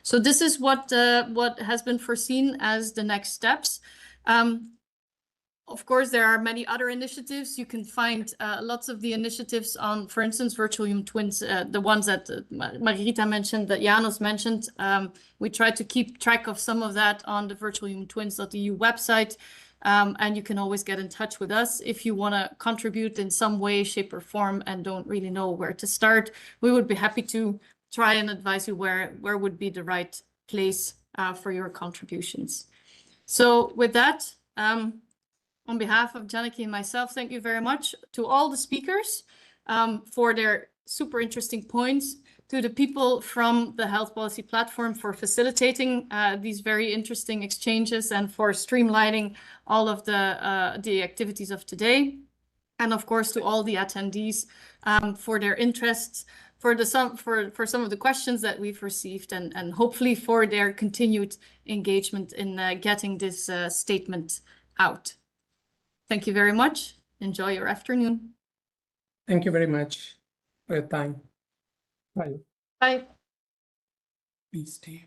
So this is what has been foreseen as the next steps. Of course, there are many other initiatives. You can find lots of the initiatives on, for instance, virtual human twins, the ones that Margarita mentioned, that Janos mentioned. We try to keep track of some of that on the virtualhumantwins.eu website. And you can always get in touch with us if you want to contribute in some way, shape, or form and don't really know where to start. We would be happy to try and advise you where would be the right place for your contributions. So with that, on behalf of Janaki and myself, thank you very much to all the speakers for their super interesting points, to the people from the Health Policy Platform for facilitating these very interesting exchanges and for streamlining all of the activities of today. And of course, to all the attendees for their interests, for some of the questions that we've received, and hopefully for their continued engagement in getting this statement out. Thank you very much. Enjoy your afternoon. Thank you very much for your time. Bye. Bye. Please stay.